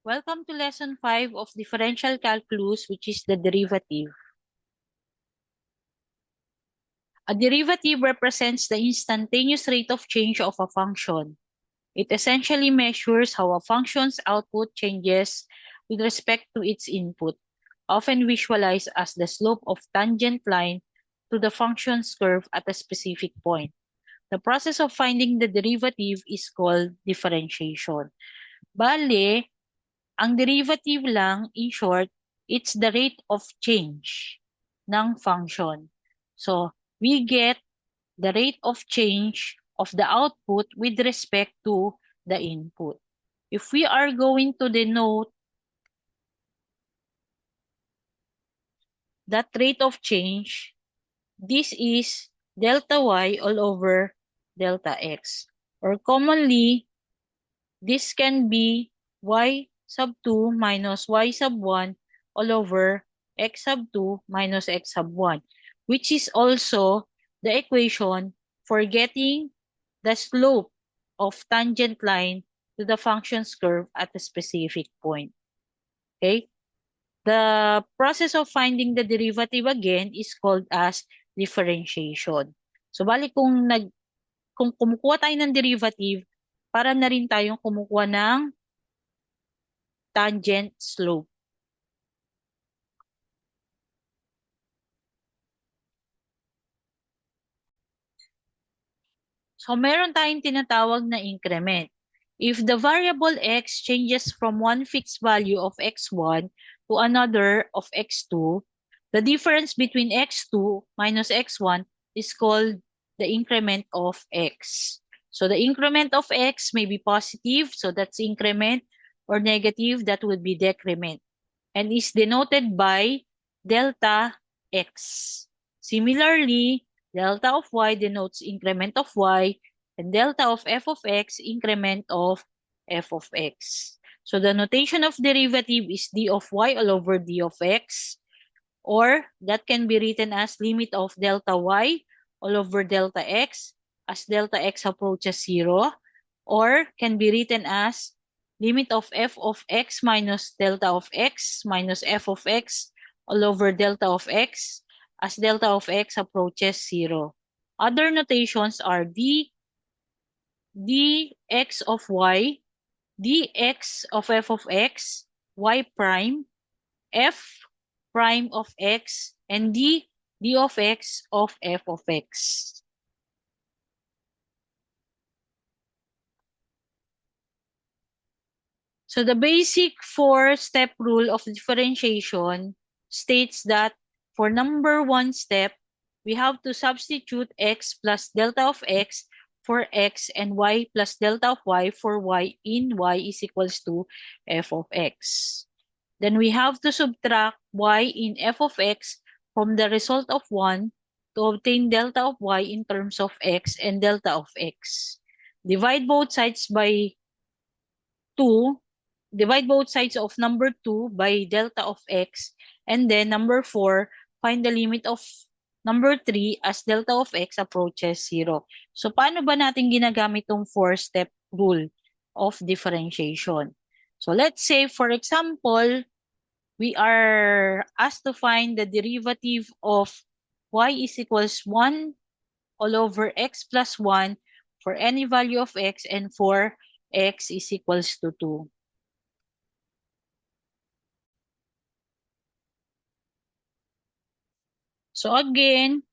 Welcome to Lesson 5 of Differential Calculus, which is the derivative. A derivative represents the instantaneous rate of change of a function. It essentially measures how a function's output changes with respect to its input, often visualized as the slope of tangent line to the function's curve at a specific point. The process of finding the derivative is called differentiation. Bale, ang derivative lang, in short, it's the rate of change ng function. So, we get the rate of change of the output with respect to the input. If we are going to denote that rate of change, this is delta y all over delta x. Or commonly, this can be y sub 2 minus y sub 1 all over x sub 2 minus x sub 1, which is also the equation for getting the slope of tangent line to the function's curve at a specific point. Okay? The process of finding the derivative again is called as differentiation. So, bali kung kumukuha tayo ng derivative, para na rin tayong kumukuha ng tangent slope. So, meron tayong tinatawag na increment. If the variable x changes from one fixed value of x1 to another of x2, the difference between x2 minus x1 is called the increment of x. So, the increment of x may be positive, so that's increment, or negative, that would be decrement, and is denoted by delta x. Similarly, delta of y denotes increment of y, and delta of f of x, increment of f of x. So the notation of derivative is d of y all over d of x, or that can be written as limit of delta y all over delta x as delta x approaches 0, or can be written as limit of f of x minus delta of x minus f of x all over delta of x as delta of x approaches 0. Other notations are dx of y, dx of f of x, y prime, f prime of x, and d of x of f of x. So the basic four-step rule of differentiation states that for number one step, we have to substitute x plus delta of x for x and y plus delta of y for y in y is equals to f of x. Then we have to subtract y in f of x from the result of 1 to obtain delta of y in terms of x and delta of x. Divide both sides by 2. Divide both sides of number 2 by delta of x, and then number 4, find the limit of number 3 as delta of x approaches 0. So, paano ba natin ginagamit itong 4-step rule of differentiation? So, let's say, for example, we are asked to find the derivative of y is equals 1 all over x plus 1 for any value of x and for x is equals to 2. So again,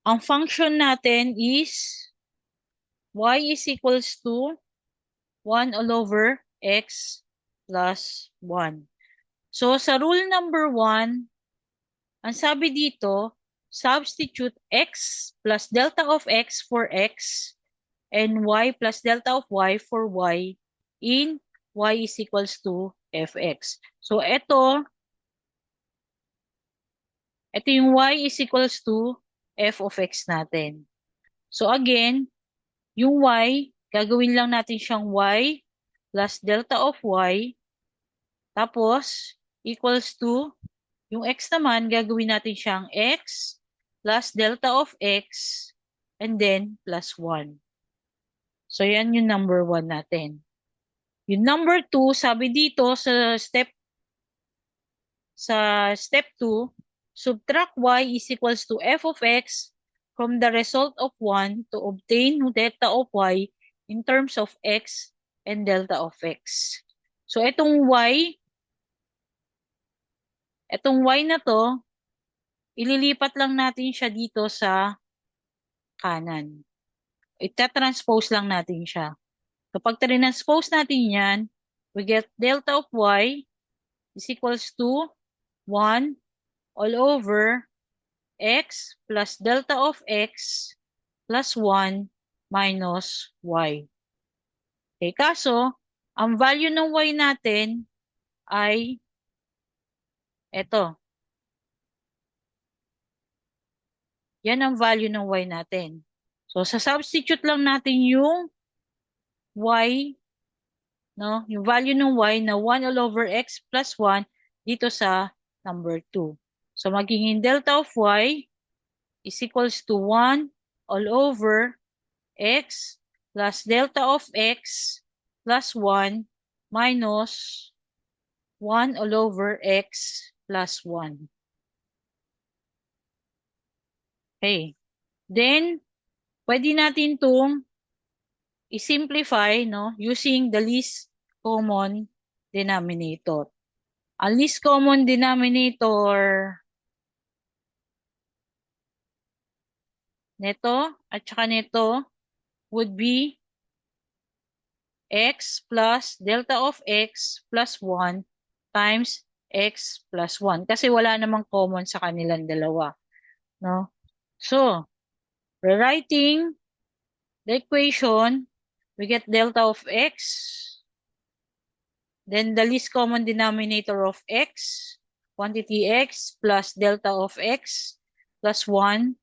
ang function natin is y is equals to 1 all over x plus 1. So sa rule number 1, ang sabi dito, substitute x plus delta of x for x and y plus delta of y for y in y is equals to fx. So ito yung y is equals to f of x natin. So again, yung y, gagawin lang natin siyang y plus delta of y, tapos equals to, yung x naman, gagawin natin siyang x plus delta of x, and then plus 1. So yan yung number 1 natin. Yung number 2, sabi dito sa step 2, subtract y is equals to f of x from the result of 1 to obtain delta of y in terms of x and delta of x. So, itong y na to, ililipat lang natin siya dito sa kanan. Ita-transpose lang natin siya. Kapag transpose natin yan, we get delta of y is equals to 1 all over x plus delta of x plus 1 minus y. Okay, kaso, ang value ng y natin ay ito. Yan ang value ng y natin. So, sa-substitute lang natin yung y, no? Yung value ng y na 1 all over x plus 1 dito sa number 2. So, magiging delta of y is equals to 1 all over x plus delta of x plus 1 minus 1 all over x plus 1. Okay. Then, pwede natin itong i-simplify, no, using the least common denominator. Ang least common denominator nito at saka nito would be x plus delta of x plus 1 times x plus 1. Kasi wala namang common sa kanilang dalawa. No? So, rewriting the equation, we get delta of x, then the least common denominator of x, quantity x plus delta of x plus 1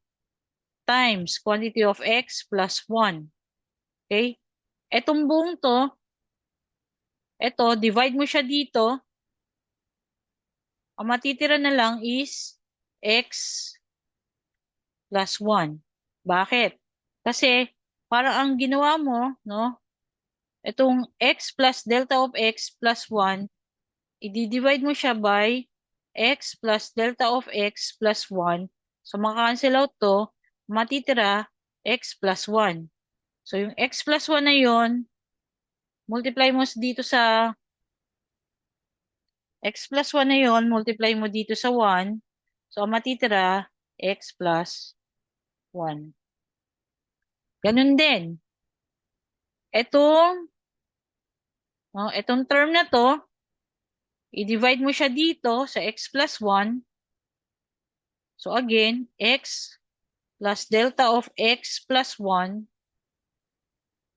times quantity of x plus 1. Okay? Etong buong to, divide mo siya dito, ang matitira na lang is x plus 1. Bakit? Kasi, parang ang ginawa mo, no, itong x plus delta of x plus 1, i-divide mo siya by x plus delta of x plus 1. So, maka-cancel out to, matitira x plus 1. So, yung x plus 1 na yun, multiply mo dito sa x plus 1 na yun, multiply mo dito sa 1. So, ang matitira, x plus 1. Ganun din. Itong term na to, i-divide mo siya dito sa x plus 1. So again, x plus delta of x plus 1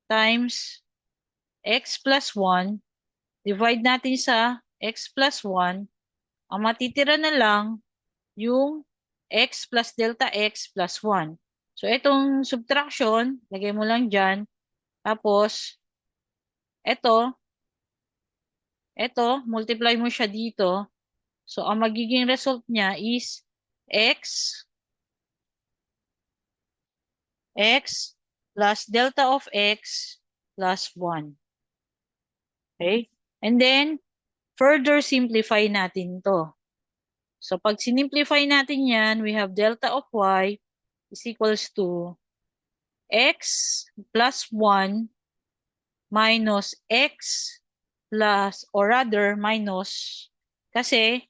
times x plus 1. Divide natin sa x plus 1. Ang matitira na lang yung x plus delta x plus 1. So itong subtraction, lagay mo lang dyan. Tapos, ito, multiply mo siya dito. So, ang magiging result niya is x plus delta of x plus 1. Okay? And then, further simplify natin to. So, pag sinimplify natin yan, we have delta of y is equals to x plus 1 minus x plus, or rather, minus, kasi,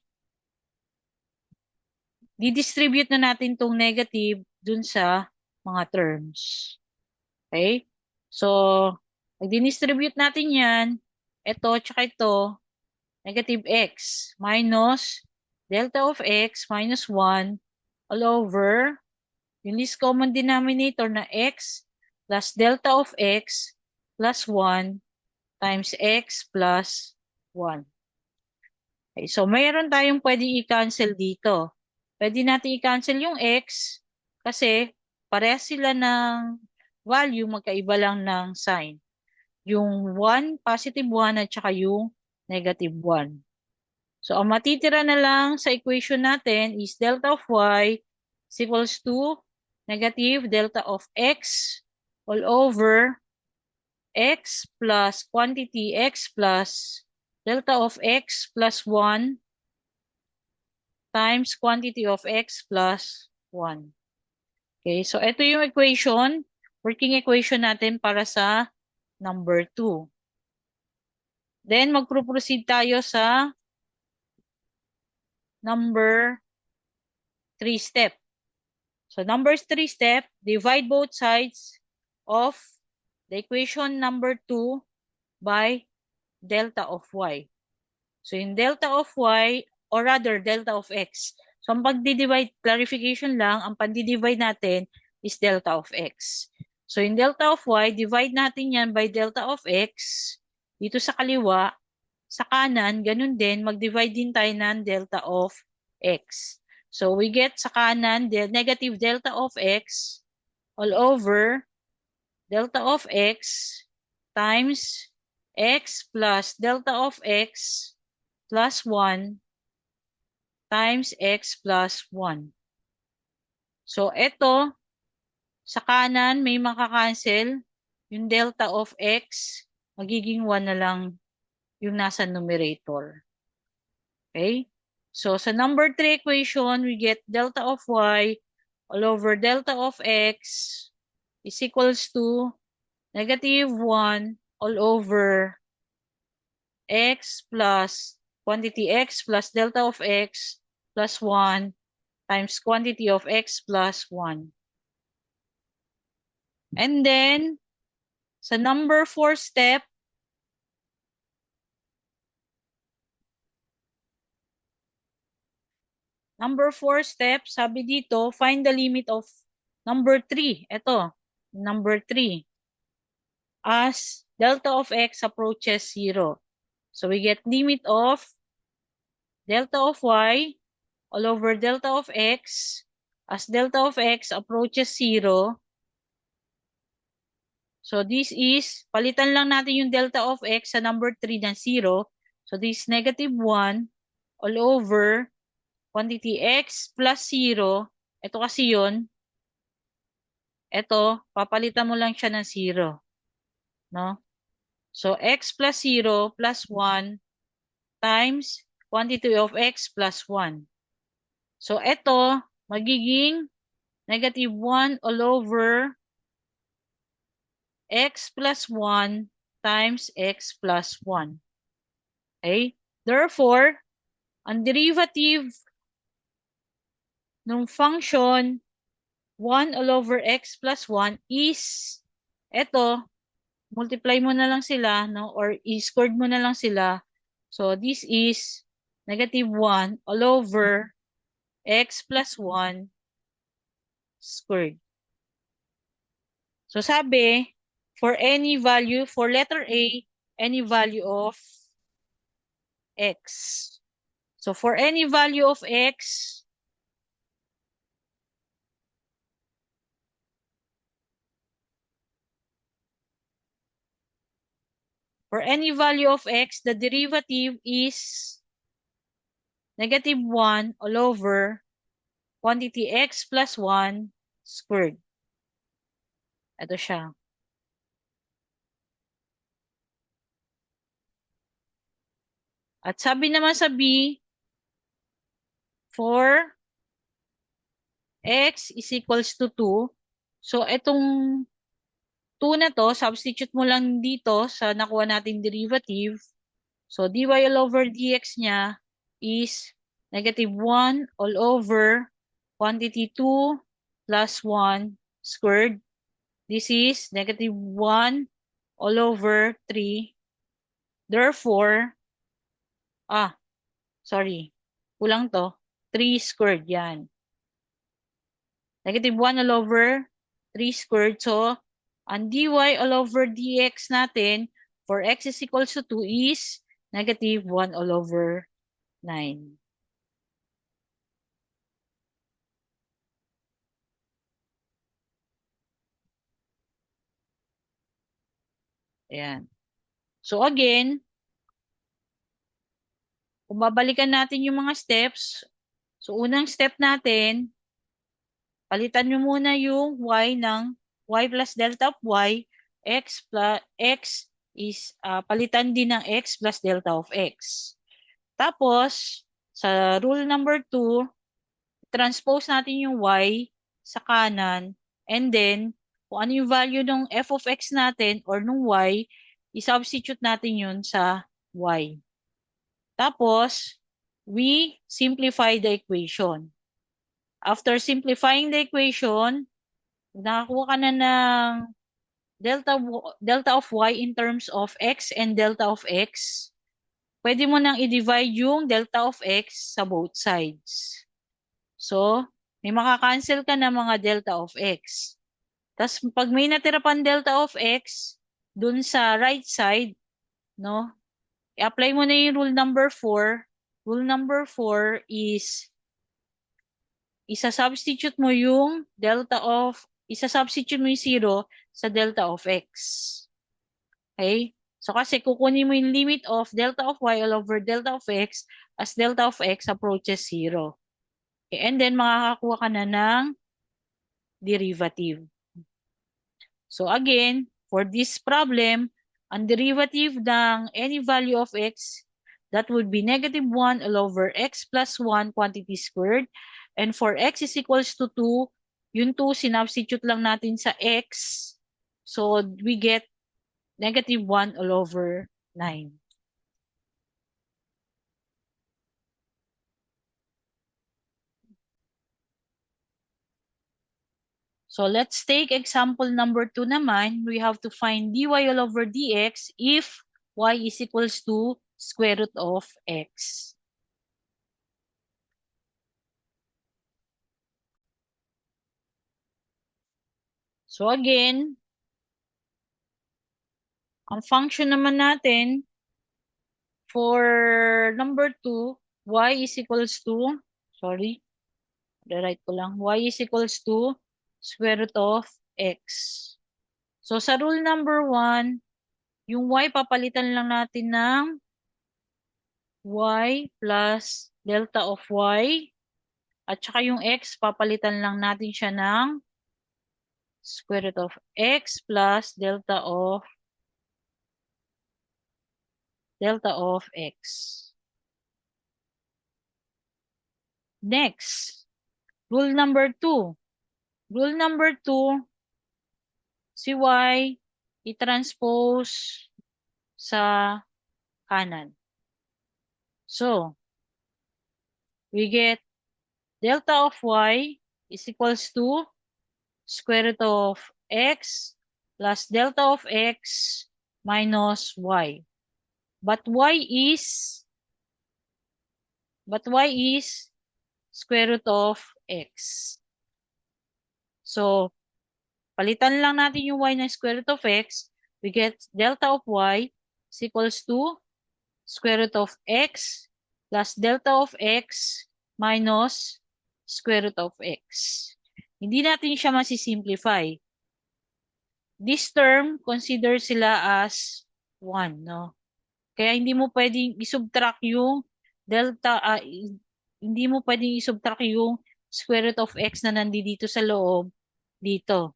didistribute na natin tong negative dun sa mga terms. Okay? So, pag dinistribute natin yan, ito, tsaka ito, negative x minus delta of x minus 1 all over yung least common denominator na x plus delta of x plus 1 times x plus 1. Okay, so, mayroon tayong pwede i-cancel dito. Pwede natin i-cancel yung x kasi parehas sila ng value, magkaiba lang ng sign. Yung 1, positive 1 at saka yung negative 1. So, ang matitira na lang sa equation natin is delta of y is equals to negative delta of x all over x plus quantity x plus delta of x plus 1 times quantity of x plus 1. Okay, so ito yung equation, working equation natin para sa number 2. Then, magpro-proceed tayo sa number 3 step. So, number 3 step, divide both sides of the equation number 2 by delta of y. So, yung delta of y, or rather, delta of x. So, ang pagdi-divide, clarification lang, ang pagdi-divide natin is delta of x. So, yung delta of y, divide natin yan by delta of x. Dito sa kaliwa, sa kanan, ganun din, mag-divide din tayo ng delta of x. So, we get sa kanan, negative delta of x all over delta of x times x plus delta of x plus 1 times x plus 1. So, ito, sa kanan, may makakancel. Yung delta of x, magiging 1 na lang yung nasa numerator. Okay? So, sa number 3 equation, we get delta of y all over delta of x is equals to negative 1 all over x plus quantity x plus delta of x plus 1 times quantity of x plus 1. And then, sa number 4 step, sabi dito, find the limit of number 3. Ito, number 3. As delta of x approaches 0. So we get limit of delta of y all over delta of x as delta of x approaches 0. So this is, palitan lang natin yung delta of x sa number 3 na 0. So this is negative 1 all over quantity x plus 0. Ito kasi yun. Ito, papalitan mo lang siya ng 0. No? So x plus 0 plus 1 times quantity of x plus 1. So ito, magiging negative 1 all over x plus 1 times x plus 1. Okay? Therefore, ang derivative ng function 1 all over x plus 1 is, eto, multiply mo na lang sila, no? Or i-squared mo na lang sila. So, this is negative 1 all over x plus 1 squared. So, sabi, for any value, for letter A, any value of x. So, for any value of x, the derivative is negative 1 all over quantity x plus 1 squared. Ito siya. At sabi naman sa B, for x is equals to 2. So, itong 2 na to, substitute mo lang dito sa nakuha nating derivative. So, dy all over dx niya is negative 1 all over quantity 2 plus 1 squared. This is negative 1 all over 3. Therefore, sorry, kulang to. 3 squared yan. Negative 1 all over 3 squared. So, ang dy all over dx natin for x is equals to 2 is negative 1 all over 9. Ayan. So, again, kung babalikan natin yung mga steps, so unang step natin, palitan nyo muna yung y ng y plus delta of y x is palitan din ng x plus delta of x. Tapos, sa rule number 2, transpose natin yung y sa kanan and then kung ano yung value ng f of x natin or nung y, i-substitute natin yun sa y. Tapos, we simplify the equation. After simplifying the equation, nakakuha ka na ng delta of y in terms of x and delta of x. Pwede mo nang i-divide yung delta of x sa both sides. So, may makakancel ka na mga delta of x. Tapos, pag may natira pang delta of x, dun sa right side, no, i-apply mo na yung rule number 4. Rule number 4 is isa-substitute mo yung isa-substitute mo yung 0 sa delta of x. Okay? So, kasi kukunin mo yung limit of delta of y all over delta of x as delta of x approaches 0. Okay? And then, makakakuha ka na ng derivative. So, again, for this problem, ang derivative ng any value of x, that would be negative 1 all over x plus 1 quantity squared. And for x is equals to 2, yung 2, sinubstitute lang natin sa x. So, we get negative 1 all over 9. So, let's take example number 2 naman. We have to find dy all over dx if y is equals to square root of x. So, again, ang function naman natin for number 2, y is equals to, sorry, rewrite ko lang, y is equals to square root of x. So, sa rule number 1, yung y papalitan lang natin ng y plus delta of y. At saka yung x, papalitan lang natin siya ng square root of x plus delta of x. Next, rule number 2. Rule number 2, si y, i-transpose sa kanan. So, we get delta of y is equals to square root of x plus delta of x minus y. But y is square root of x. So, palitan lang natin yung y ng square root of x. We get delta of y is equals to square root of x plus delta of x minus square root of x. Hindi natin siya masisimplify. This term, consider sila as 1, no? Kaya hindi mo pwedeng isubtract yung hindi mo pwedeng isubtract yung square root of x na nandito sa loob dito.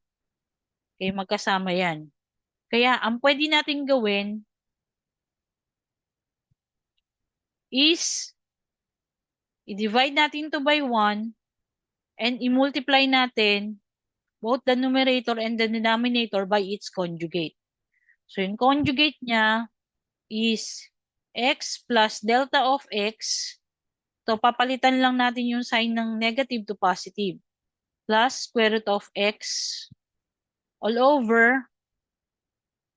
Kaya magkasama yan. Kaya ang pwede natin gawin is i-divide natin to by 1 and i-multiply natin both the numerator and the denominator by its conjugate. So, yung conjugate niya is x plus delta of x. So, papalitan lang natin yung sign ng negative to positive. Plus square root of x all over,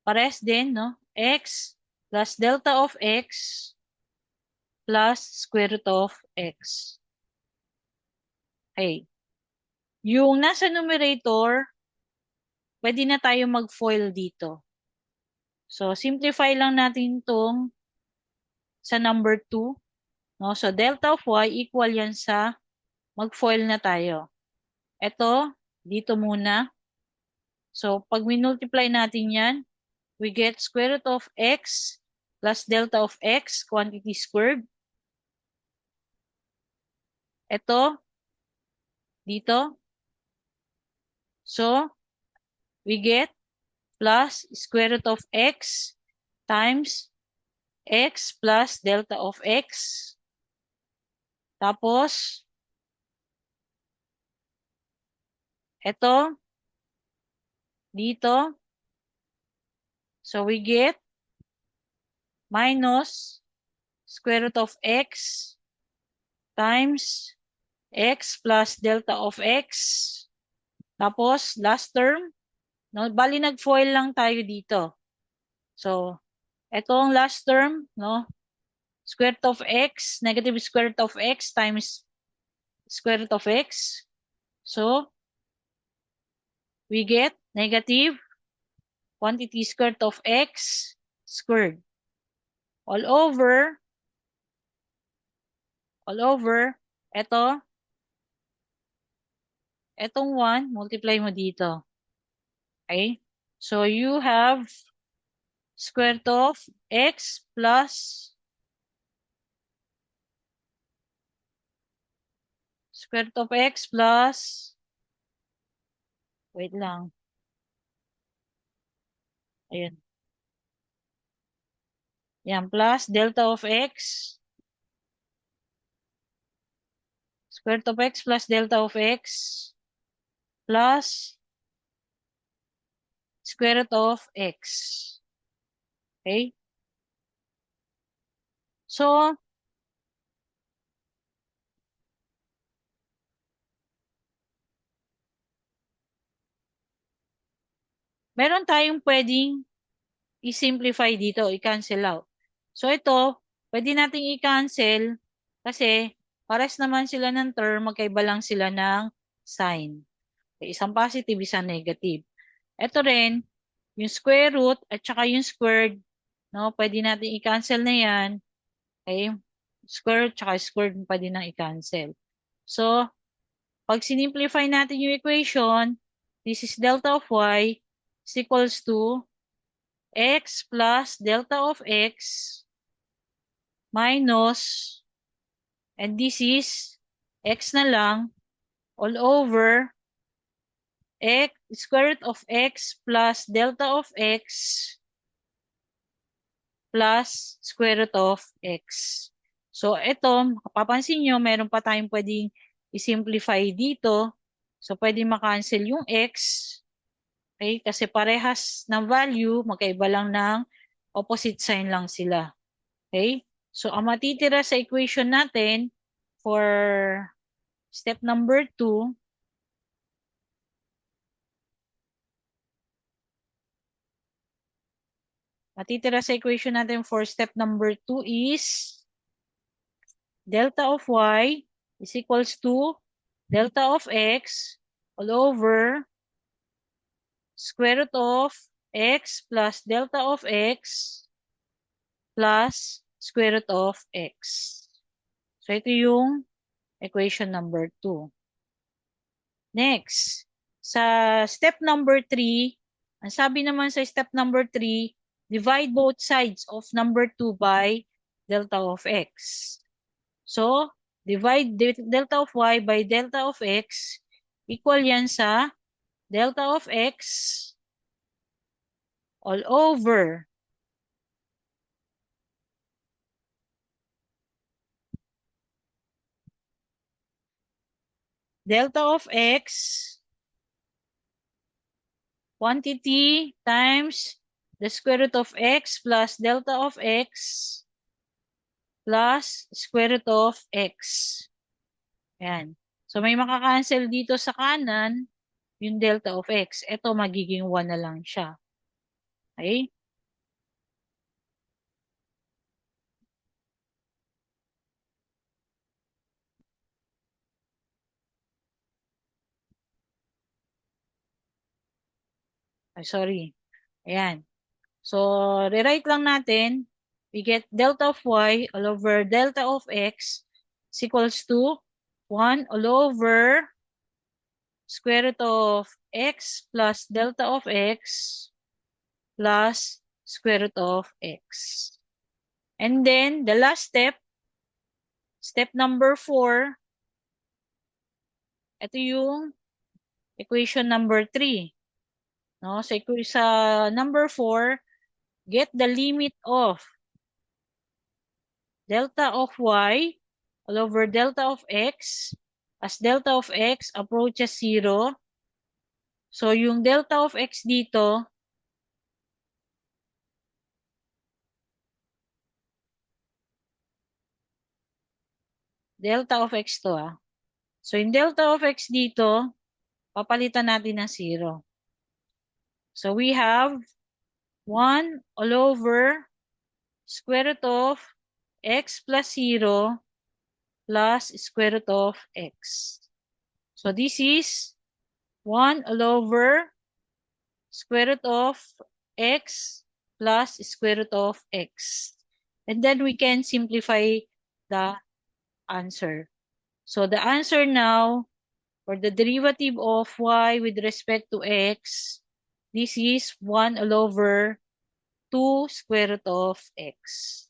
pares din, no? X plus delta of x plus square root of x. Okay. Yung nasa numerator, pwede na tayo mag-FOIL dito. So, simplify lang natin itong sa number 2. No? So, delta of y equal yan sa mag-FOIL na tayo. Ito, dito muna. So, pag minultiply natin yan, we get square root of x plus delta of x, quantity squared. Ito, dito. So, we get plus square root of x times x plus delta of x. Tapos, ito, dito. So, we get minus square root of x times x plus delta of x. Tapos, last term, no, bali nag-FOIL lang tayo dito. So, itong last term, no, square root of x, negative square root of x times square root of x. So, we get negative quantity square root of x squared. All over, ito, etong 1, multiply mo dito. Okay? So, you have square root of x plus square root of x plus, wait lang. Ayun. Yan, plus delta of x. Square root of x plus delta of x plus square root of x. Okay? So, meron tayong pwedeng i-simplify dito, i-cancel out. So, ito, pwede nating i-cancel kasi pares naman sila ng term, magkaiba lang sila ng sign. Okay, isang positive, isang negative. Ito rin, yung square root at saka yung squared, no, pwede natin i-cancel na yan. Okay? Square tsaka squared pwede nang i-cancel. So, pag sinimplify natin yung equation, this is delta of y is equals to x plus delta of x minus, and this is x na lang, all over x, square root of x plus delta of x plus square root of x. So, ito, mapapansin nyo, meron pa tayong pwedeng i-simplify dito. So, pwedeng makancel yung x. Okay? Kasi parehas ng value, magkaiba lang ng opposite sign lang sila. Okay? So, ang matitira sa equation natin for step number 2, is delta of y is equals to delta of x all over square root of x plus delta of x plus square root of x. So, ito yung equation number 2. Next, sa step number 3, ang sabi naman sa step number 3, divide both sides of number 2 by delta of x. So, divide delta of y by delta of x, equal yan sa delta of x all over delta of x quantity times the square root of x plus delta of x plus square root of x. Ayan. So, may makakancel dito sa kanan yung delta of x. Ito, magiging 1 na lang siya. Okay? Ay, sorry. Ayan. So, rewrite lang natin. We get delta of y all over delta of x is equals to 1 all over square root of x plus delta of x plus square root of x. And then, the last step, step number 4, ito yung equation number 3. No? Sa number 4, get the limit of delta of y all over delta of x as delta of x approaches 0. So, yung delta of x dito, delta of x to So, yung delta of x dito, papalitan natin ng 0. So, we have 1 all over square root of x plus 0 plus square root of x. So, this is 1 all over square root of x plus square root of x. And then we can simplify the answer. So the answer now for the derivative of y with respect to x, this is 1 all over 2 square root of x.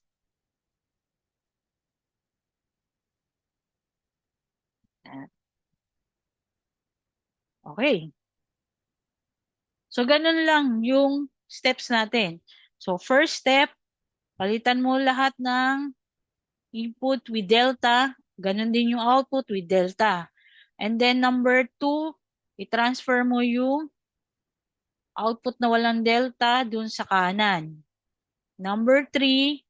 Okay. So ganun lang yung steps natin. So first step, palitan mo lahat ng input with delta. Ganun din yung output with delta. And then number 2, i-transfer mo yung output na walang delta dun sa kanan. Number 3,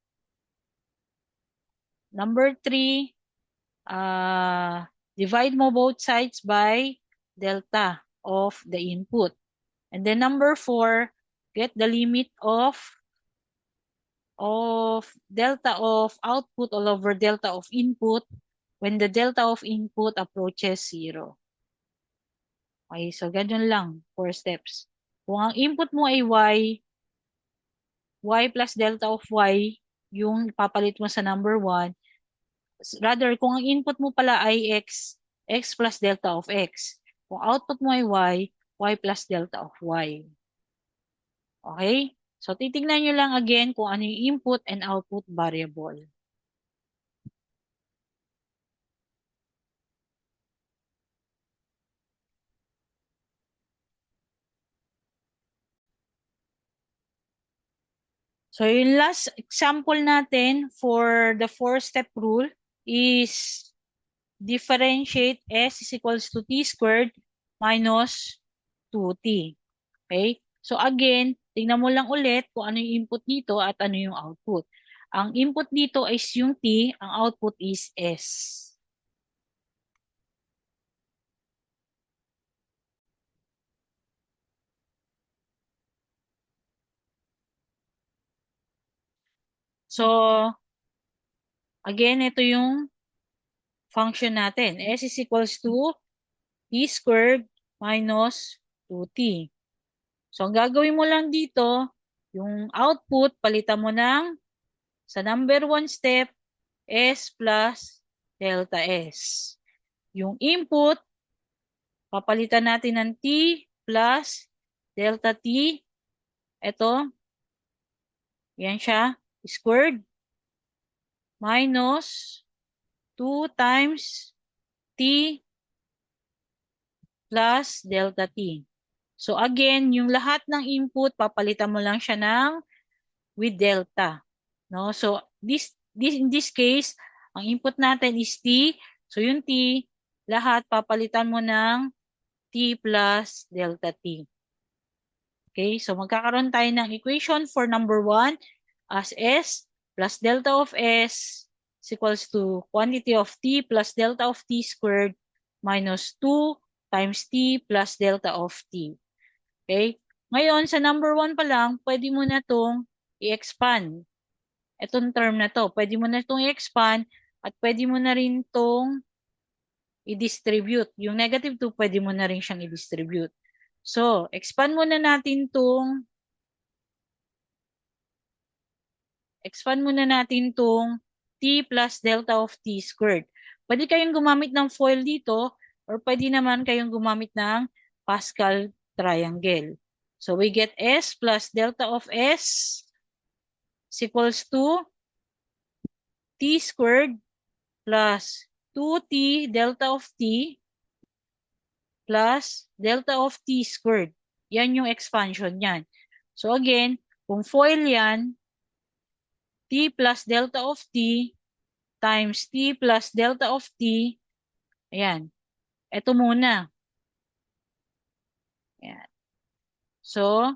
divide mo both sides by delta of the input. And then number 4, get the limit of delta of output all over delta of input when the delta of input approaches 0. Okay, so ganyan lang, 4 steps. Kung ang input mo ay y plus delta of y, yung papalit mo sa number 1. Rather, kung ang input mo pala ay x plus delta of x. Kung output mo ay y plus delta of y. Okay? So, titignan nyo lang again kung ano yung input and output variable. So, yung last example natin for the 4-step rule is differentiate s is equals to t squared minus 2t. Okay? So, again, tingnan mo lang ulit kung ano yung input dito at ano yung output. Ang input dito is yung t, ang output is s. So, again, ito yung function natin. S is equals to t squared minus 2t. So, ang gagawin mo lang dito, yung output, palitan mo ng, sa number 1 step, s plus delta s. Yung input, papalitan natin ng t plus delta t. Ito, yan siya, squared minus 2 times t plus delta t. So again, yung lahat ng input, papalitan mo lang siya ng with delta. No? So in this case, ang input natin is t. So yung t, lahat papalitan mo ng t plus delta t. Okay, so magkakaroon tayo ng equation for number 1 as s plus delta of s is equals to quantity of t plus delta of t squared minus 2 times t plus delta of t. Okay? Ngayon, sa number 1 pa lang, pwede mo na itong i-expand. Itong term na to, pwede mo na itong i-expand at pwede mo na rin itong i-distribute. Yung negative 2, pwede mo na rin siyang i-distribute. So, expand muna natin t plus delta of t squared. Pwede kayong gumamit ng FOIL dito or pwede naman kayong gumamit ng Pascal triangle. So, we get s plus delta of s is equals to t squared plus 2t delta of t plus delta of t squared. Yan yung expansion niyan. So again, kung FOIL yan, t plus delta of t times t plus delta of t, ayan, ito muna. Ayan. So,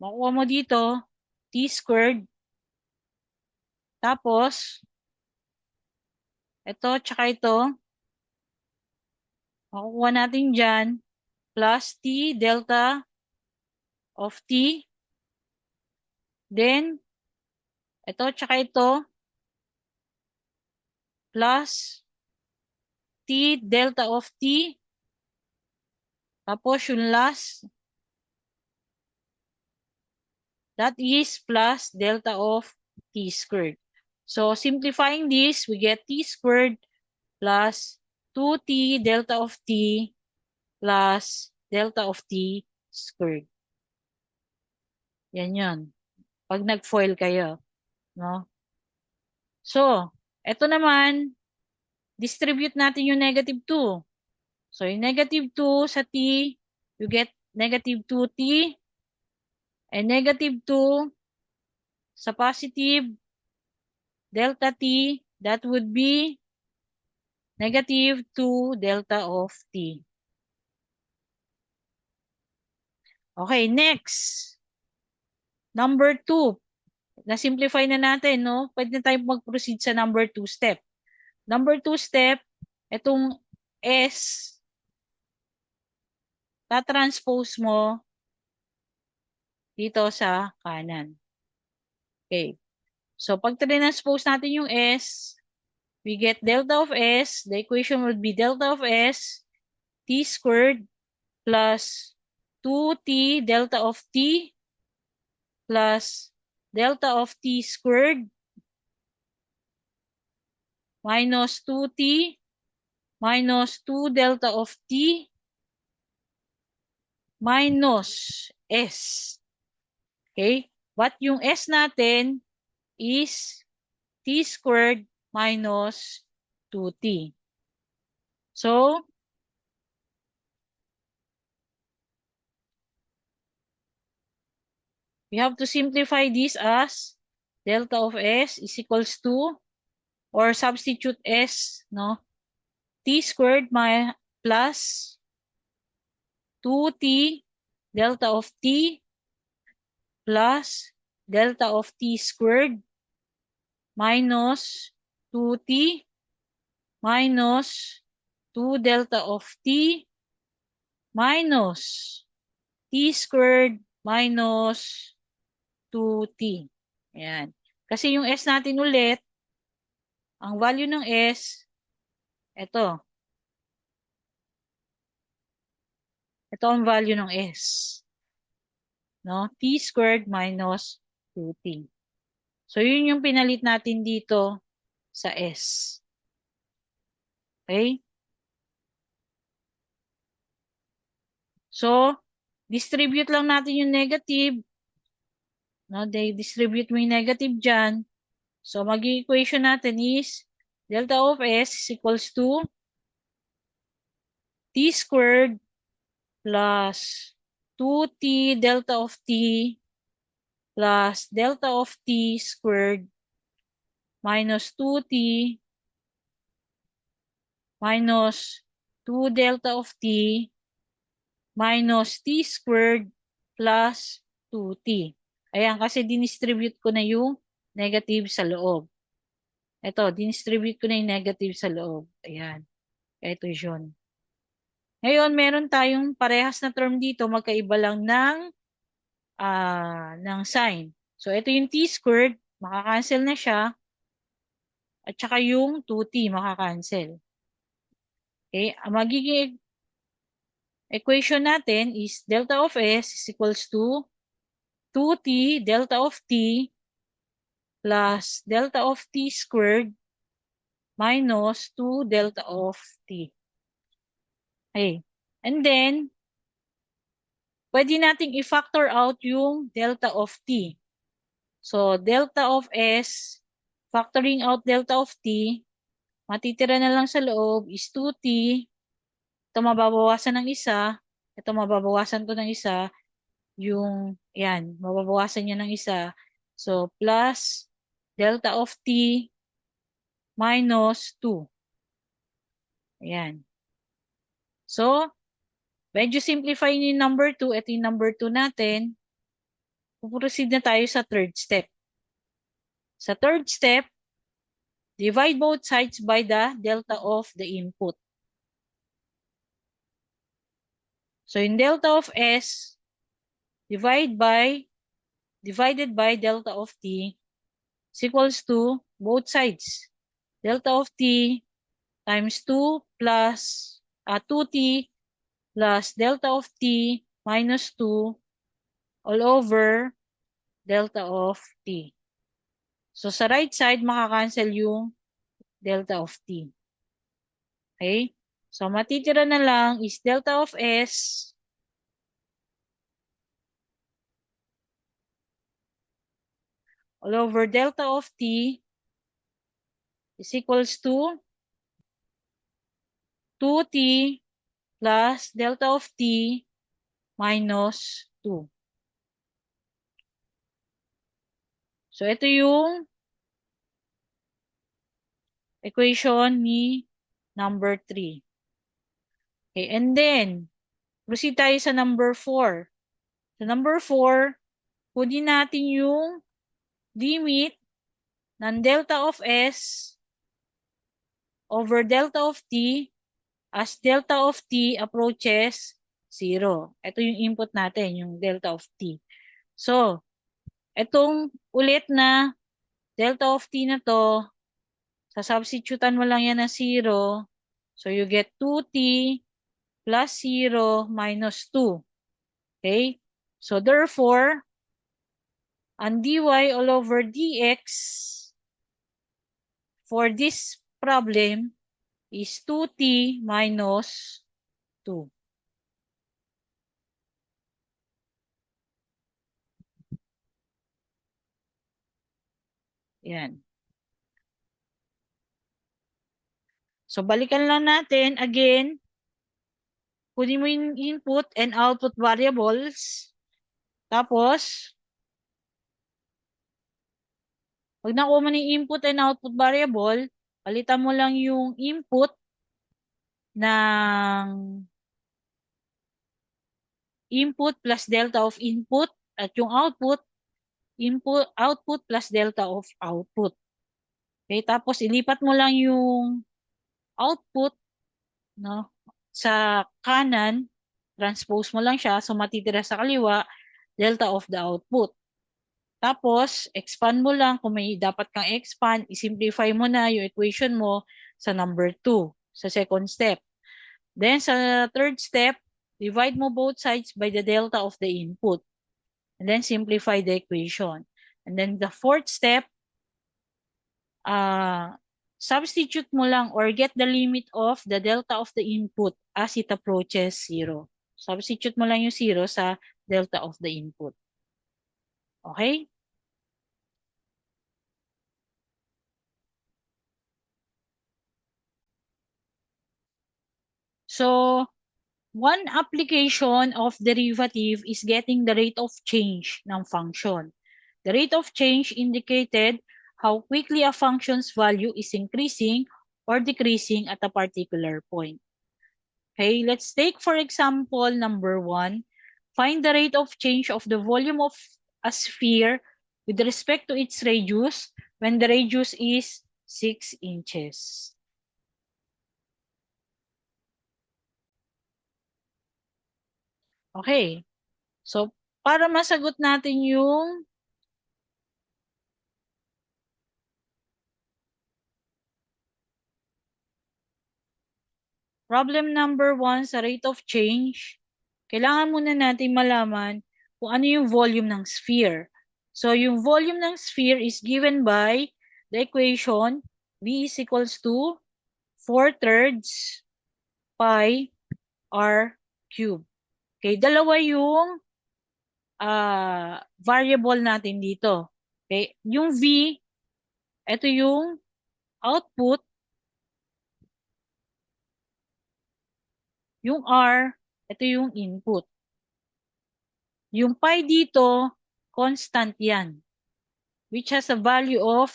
makuha mo dito, t squared, tapos, ito, tsaka ito, makukuha natin dyan, plus t delta of t, then, ito, tsaka ito, plus t delta of t, tapos yung last, that is plus delta of t squared. So, simplifying this, we get t squared plus 2t delta of t plus delta of t squared. Yan yun. Pag nag-FOIL kayo. No? So, ito naman, distribute natin yung negative 2. So, yung negative 2 sa t, you get negative 2t, and negative 2 sa positive delta t, that would be negative 2 delta of t. Okay, next. Number 2. Na-simplify na natin, no? Pwede na tayo mag-proceed sa number 2 step. Number 2 step, itong S, ta-transpose mo dito sa kanan. Okay. So, pag transpose natin yung S, we get delta of S. The equation would be delta of S, t squared plus 2t delta of t plus delta of t squared minus 2t minus 2 delta of t minus S. Okay? But yung S natin is t squared minus 2t. So, we have to simplify this as delta of S is equals to, or substitute S, no? T squared plus 2t delta of t plus delta of t squared minus 2t minus 2 delta of t minus t squared minus 2t. Ayan. Kasi yung S natin ulit, ang value ng S, ito. Ito ang value ng S. No? T squared minus 2t. So, yun yung pinalit natin dito sa S. Okay? So, distribute lang natin yung negative. No? Distribute mo yung negative dyan. So, magiging equation natin is delta of S is equals to t squared plus 2t delta of t plus delta of t squared minus 2t minus 2 delta of t minus t squared plus 2t. Ayan, kasi dinistribute ko na yung negative sa loob. Ito, dinistribute ko na yung negative sa loob. Ayan. Ito yun. Ngayon, meron tayong parehas na term dito, magkaiba lang ng sign. So, ito yung t squared, makakancel na siya. At saka yung 2t, makakancel. Okay, ang magiging equation natin is delta of S is equals to 2t delta of t plus delta of t squared minus 2 delta of t. Okay. And then, pwede nating i-factor out yung delta of t. So, delta of S, factoring out delta of t, matitira na lang sa loob is 2t. Ito mababawasan ng isa. Ito mababawasan ko ng isa. yung, yan, mababawasan niya ng isa. So, plus delta of t minus 2. Ayan. So, medyo simplify niyo yung number 2. Ito yung number 2 natin. Puproceed na tayo sa third step. Sa third step, divide both sides by the delta of the input. So, yung delta of S divided by delta of T is equals to both sides. Delta of T times 2 plus 2T plus delta of T minus 2 all over delta of T. So, sa right side, makakancel yung delta of T. Okay? So, matitira na lang is delta of S all over delta of T is equals to 2T plus delta of T minus 2. So, ito yung equation ni number 3. Okay, and then, proceed tayo sa number 4. Sa number 4, kunin natin yung limit ng delta of S over delta of T as delta of T approaches 0. Ito yung input natin, yung delta of T. So, itong ulit na delta of T na to, sasubstitutan mo lang yan na 0. So, you get 2T plus 0 minus 2. Okay? So, therefore, ang dy all over dx for this problem is 2t minus 2. Yan. So, balikan lang natin. Again, kunin mo yung input and output variables. Tapos, pag nakuha mo ng input and output variable, palitan mo lang yung input ng input plus delta of input at yung output plus delta of output. Okay, tapos ilipat mo lang yung output, no, sa kanan, transpose mo lang siya, so matitira sa kaliwa, delta of the output. Tapos, expand mo lang, kung may dapat kang expand, isimplify mo na yung equation mo sa number 2, sa second step. Then, sa third step, divide mo both sides by the delta of the input. And then, simplify the equation. And then, the fourth step, substitute mo lang or get the limit of the delta of the input as it approaches 0. Substitute mo lang yung 0 sa delta of the input. Okay? So, one application of derivative is getting the rate of change ng function. The rate of change indicated how quickly a function's value is increasing or decreasing at a particular point. Okay, let's take for example number 1. Find the rate of change of the volume of a sphere with respect to its radius when the radius is 6 inches. Okay, so para masagot natin yung problem number 1 sa rate of change, kailangan muna natin malaman kung ano yung volume ng sphere. So, yung volume ng sphere is given by the equation V is equals to 4/3 pi r cube. Okay, dalawa yung variable natin dito. Okay, yung V, ito yung output, yung R, ito yung input. Yung pi dito, constant yan, which has a value of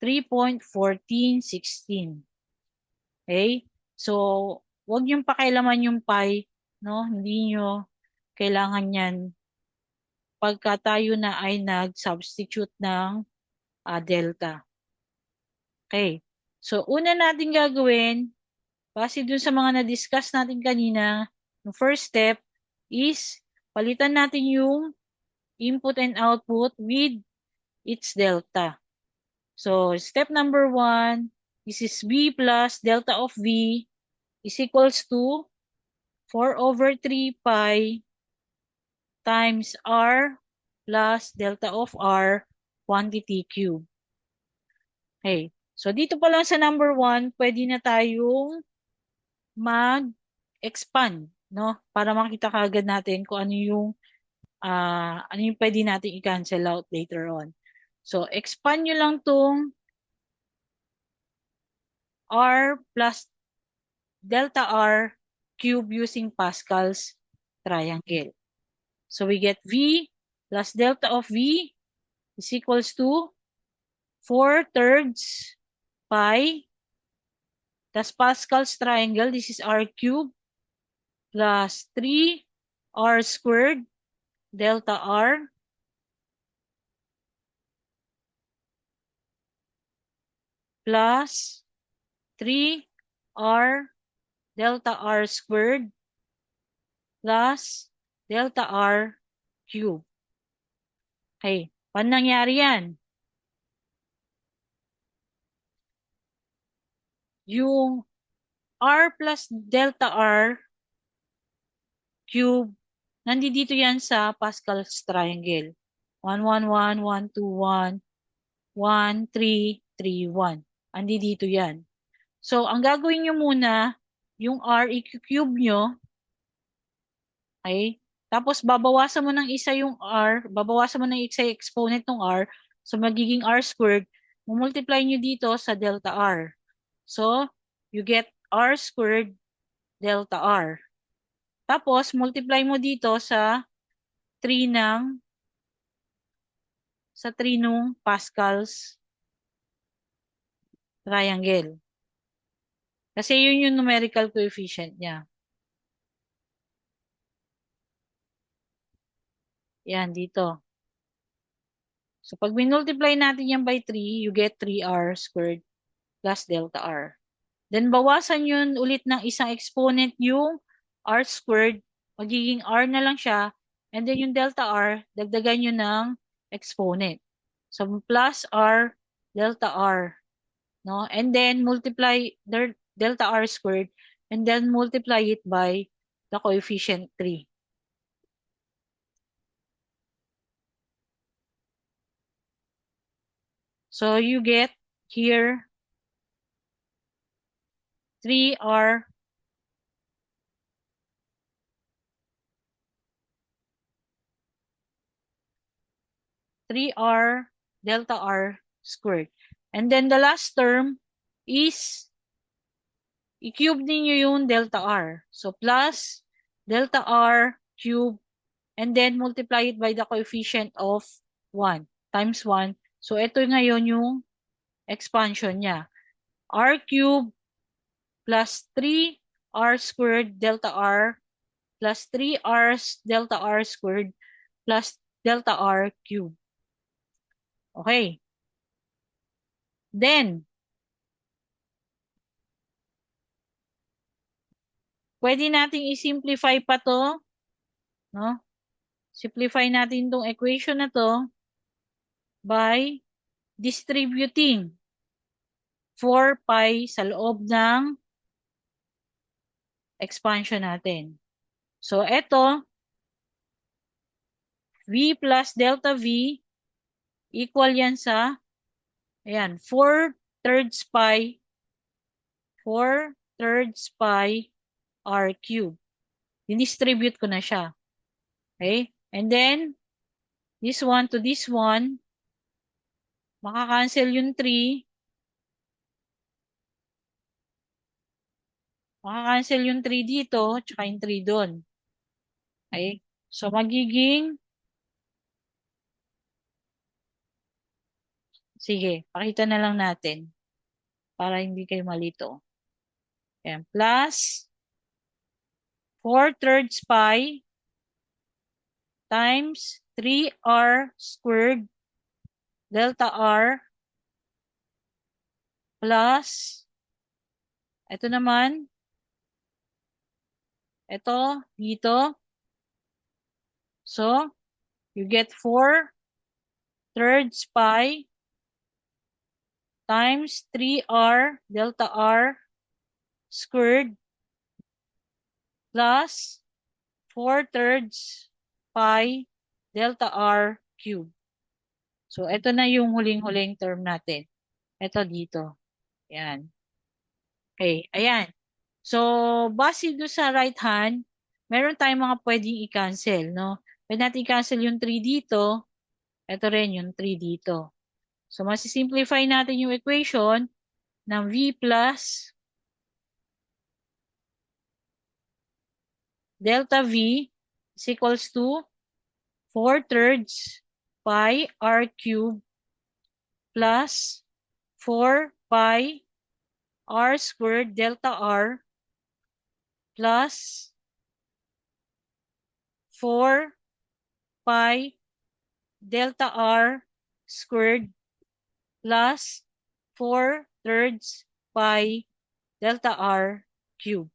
3.1416. Okay? So, huwag niyong pakialaman yung pi, no? Hindi nyo kailangan yan pagka tayo na ay nag-substitute ng delta. Okay. So, una natin gagawin, base dun sa mga na-discuss natin kanina, yung first step is palitan natin yung input and output with its delta. So, step number 1, this is V plus delta of V is equals to 4/3 pi times R plus delta of R quantity cube. Okay. So, dito pa lang sa number 1, pwede na tayong mag-expand, no? Para makita kaagad natin kung ano yung pwede natin i-cancel out later on. So, expand nyo lang tong R plus delta R cube using Pascal's triangle. So, we get V plus delta of V is equals to 4/3 pi. Tas Pascal's triangle, this is R cube plus 3R squared delta R plus 3R delta R squared plus delta R cube. Okay. Paano nangyari yan? Yung R plus delta R cube, nandito yan sa Pascal's triangle. 1, 1, 1, 1, 2, 1, 1, 3, 3, 1. Andi dito yan. So, ang gagawin nyo muna, yung R, i-cube nyo, okay? Tapos, babawasan mo ng isa yung R, babawasan mo ng isa yung exponent ng R, so magiging R squared, multiply nyo dito sa delta R. So, you get R squared delta R. Tapos, multiply mo dito sa 3 nung Pascal's triangle. Kasi yun yung numerical coefficient niya. Yan, dito. So, pag minultiply natin yan by 3, you get 3R squared plus delta R. Then, bawasan yun ulit ng isang exponent yung R squared. Magiging R na lang siya. And then, yung delta R, dagdagan nyo ng exponent. So, plus R, delta R. No? And then, multiply delta R squared. And then, multiply it by the coefficient 3. So, you get here 3R delta R squared. And then the last term is i-cube ninyo yung delta R. So, plus delta R cube and then multiply it by the coefficient of 1 times 1. So, ito ngayon yung expansion niya. R cube plus 3R squared delta R plus 3R delta R squared plus delta R cube. Okay. Then, pwede nating i-simplify pa to, no? Simplify natin tong equation na to by distributing 4 pi sa loob ng expansion natin. So, eto, V plus delta V equal yan sa, ayan, 4/3 pi, 4/3 pi R cube. Dinistribute ko na siya. Okay? And then, this one to this one, makakancel yung 3. Makakancel yung 3 dito, tsaka yung 3 doon. Okay? So, magiging, sige, pakita na lang natin para hindi kayo malito. Ayan, plus 4/3 pi times 3r squared delta r plus, ito naman, ito, dito. So, you get 4/3 pi times 3r delta r squared plus 4/3 pi delta r cubed. So, ito na yung huling-huling term natin. Ito dito. Ayan. Okay, ayan. So, base doon sa right hand, meron tayong mga pwedeng i-cancel, no? Pwede natin i-cancel yung 3 dito. Ito rin yung 3 dito. So, masisimplify natin yung equation ng V plus delta V is equals to 4/3 pi r cubed plus 4 pi r squared delta r plus 4 pi delta r squared plus 4/3 pi delta r cubed.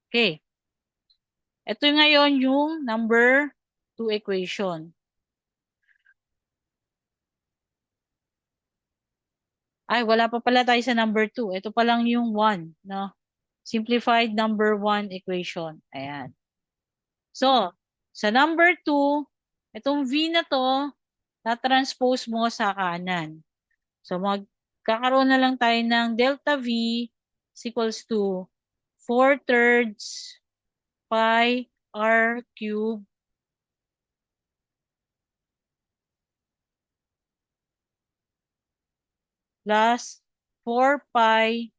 Okay. Ito ngayon yung number 2 equation. Ay, wala pa pala tayo sa number 2. Ito pa lang yung 1, no? Simplified number 1 equation. Ayan. So, sa number 2, itong V na to, na-transpose mo sa kanan. So, magkakaroon na lang tayo ng delta V is equals to 4/3 pi r cubed plus 4 pi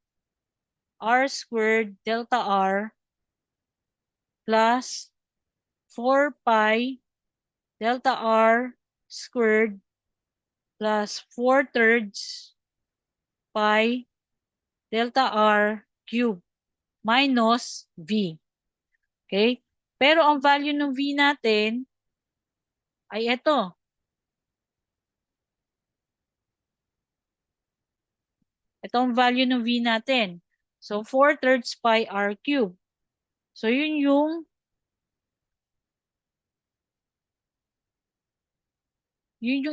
r squared delta r plus 4 pi delta r squared plus 4/3 pi delta r cubed minus V. Okay? Pero ang value ng V natin ay ito. Ito ang value ng V natin. So, 4/3 pi r cubed. So, yun yung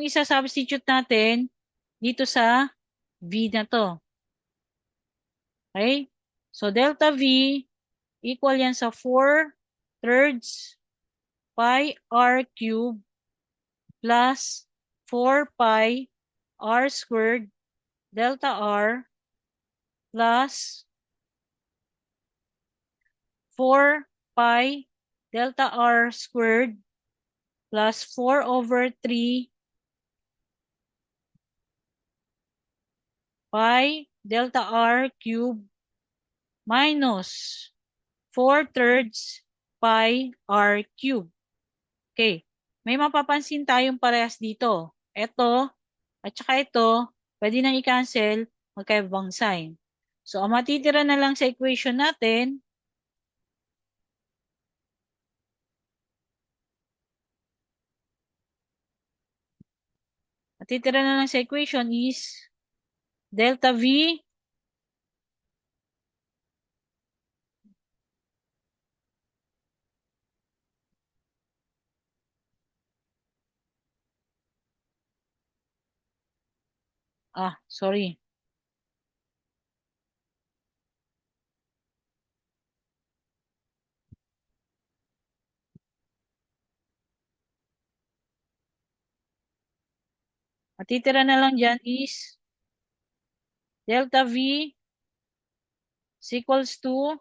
isa-substitute natin dito sa V na to. Okay? So, delta V equal yan sa 4/3 pi r cubed plus 4 pi r squared delta r plus 4 pi delta r squared plus 4/3 pi delta r cubed minus 4/3 pi r cubed. Okay. May mapapansin tayong parehas dito. Ito at saka ito, pwede nang i-cancel, magkaibang sign. So, ang matitira na lang sa equation natin, is delta V sorry. Matitira na lang dyan is delta V is equals to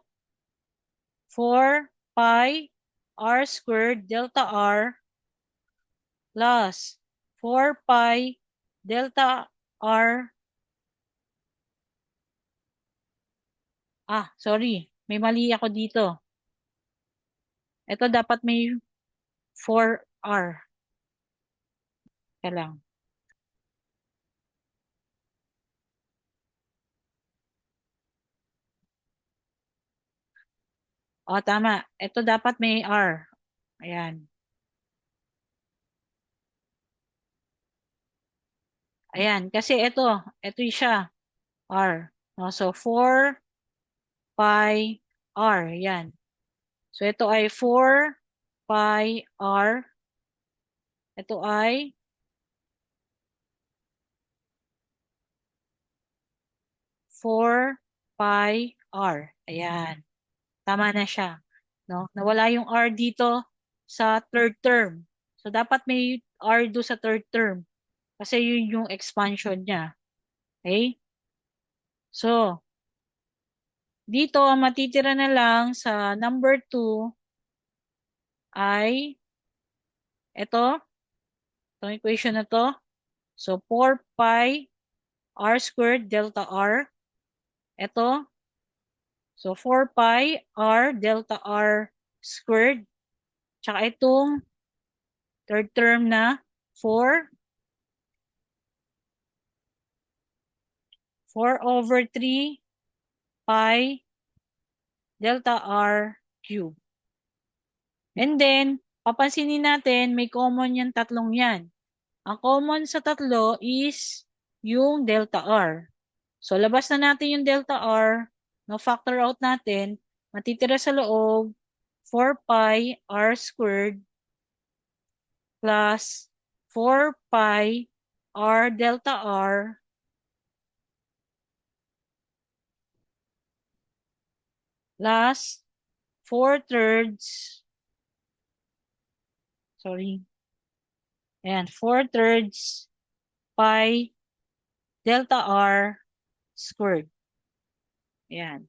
4 pi r squared delta r plus 4 pi delta r. Sorry. May mali ako dito. Ito dapat may 4R. Kaya lang. O, tama. Ito dapat may R. Ayan. Ayan. Kasi ito siya. R. No, so, 4 pi R. Yan. So, ito ay 4 pi R. Ito ay 4 pi R. Ayan. Tama na siya. No? Nawala yung R dito sa third term. So, dapat may R do sa third term. Kasi yun yung expansion niya. Okay? So, dito, ang matitira na lang sa number 2 ay itong equation na to. So, 4 pi r squared delta r. Ito. So, 4 pi r delta r squared. Tsaka itong third term na 4 over 3 pi delta r cube. And then, papansinin natin, may common yung tatlong yan. Ang common sa tatlo is yung delta r. So, labas na natin yung delta r. No, factor out natin. Matitira sa loob, 4 pi r squared plus 4 pi r delta r plus 4/3. Sorry. And 4/3 pi delta r squared. Ayan.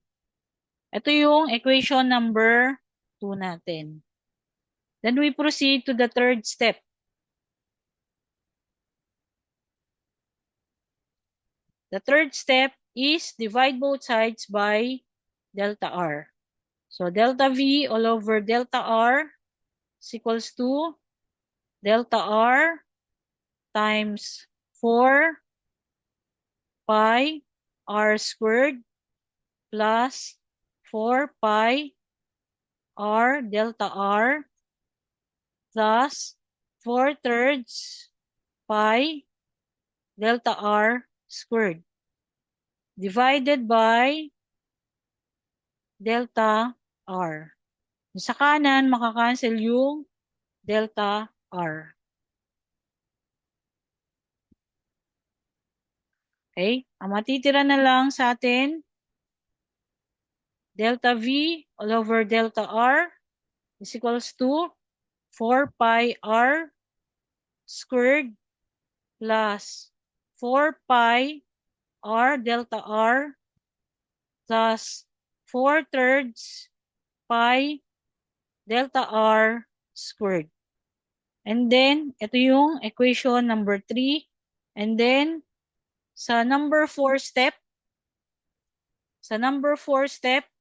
Ito yung equation number 2 natin. Then we proceed to the third step. The third step is divide both sides by delta r. So delta V all over delta r is equals to delta r times 4 pi r squared plus 4 pi r delta r plus 4/3 pi delta r squared divided by delta r. Sa kanan, makakancel yung delta r. Okay? Ang matitira na lang sa atin, delta V all over delta r is equals to 4 pi r squared plus 4 pi r delta r plus 4/3 pi delta r squared. And then, ito yung equation number 3. And then, sa number 4 step,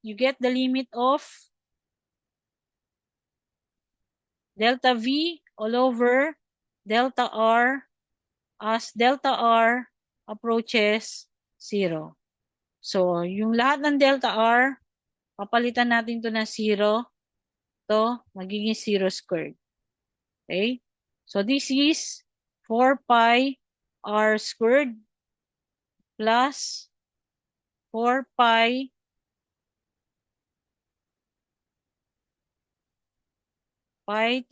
you get the limit of delta V all over delta R as delta R approaches 0. So, yung lahat ng delta R, papalitan natin to na 0. Ito, magiging 0 squared. Okay? So, this is 4 pi r squared plus 4 pi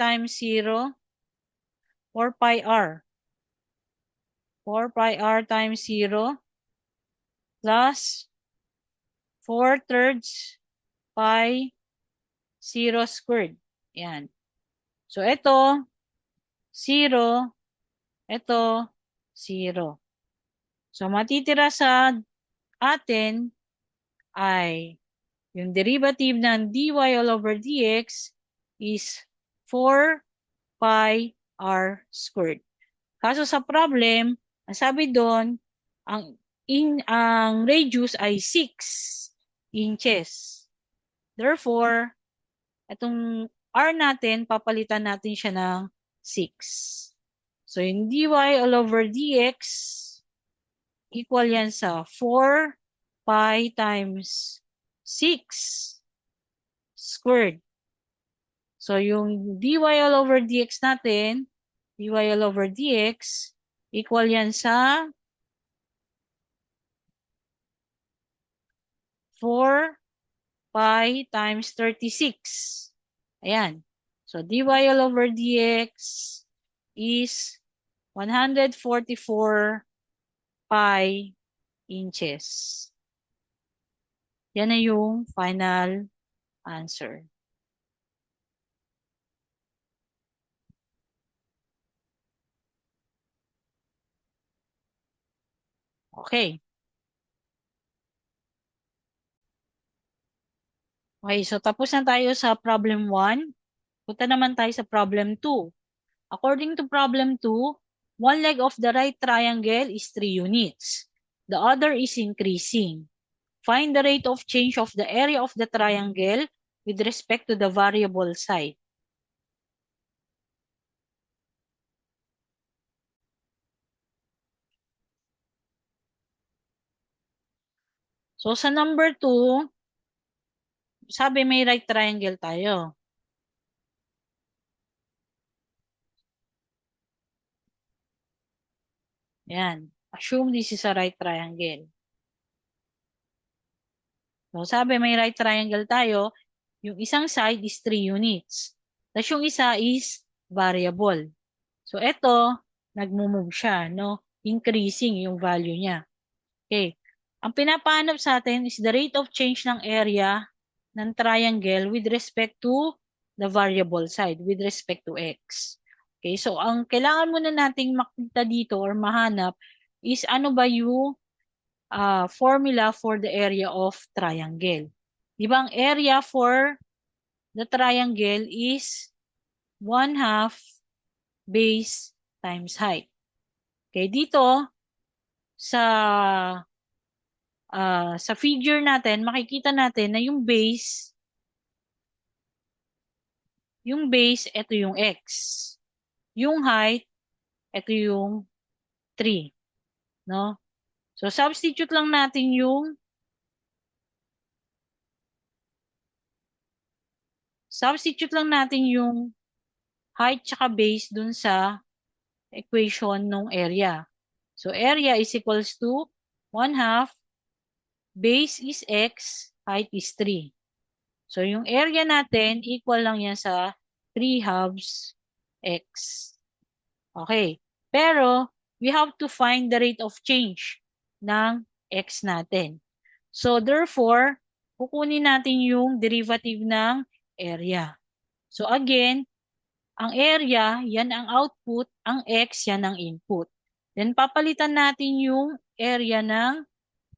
times 0, 4 pi r. 4 pi r times 0 plus 4/3 pi 0 squared. Yan. So, ito, 0, ito, 0. So, matitira sa atin ay yung derivative ng dy all over dx is 4 pi r squared. Kaso sa problem, ang sabi doon, ang radius ay 6 inches. Therefore, itong r natin, papalitan natin siya ng 6. So, yung dy all over dx equal yan sa 4 pi times 6 squared. So, yung dy all over dx natin, dy all over dx, equal yan sa 4 pi times 36. Ayan. So, dy all over dx is 144 pi inches. Yan na yung final answer. Okay. Okay, so tapos na tayo sa problem 1. Punta naman tayo sa problem 2. According to problem 2, one leg of the right triangle is 3 units. The other is increasing. Find the rate of change of the area of the triangle with respect to the variable side. So sa number 2, sabi may right triangle tayo. Yan. Assume this is a right triangle. So sabi may right triangle tayo, yung isang side is 3 units. Tapos yung isa is variable. So ito, nagmo-move siya, no? Increasing yung value niya. Okay. Ang pinapahanap sa atin is the rate of change ng area ng triangle with respect to the variable side, with respect to x. Okay, so ang kailangan muna nating makita dito or mahanap is ano ba yung formula for the area of triangle. Di ba ang area for the triangle is 1/2 base times height. Okay, dito sa figure natin, makikita natin na yung base, ito yung x. Yung height, ito yung 3. No? So, substitute lang natin yung height tsaka base dun sa equation ng area. So, area is equals to 1/2, base is x, height is 3. So, yung area natin, equal lang yan sa 3/2 x. Okay. Pero, we have to find the rate of change ng x natin. So, therefore, kukunin natin yung derivative ng area. So, again, ang area, yan ang output, ang x, yan ang input. Then, papalitan natin yung area ng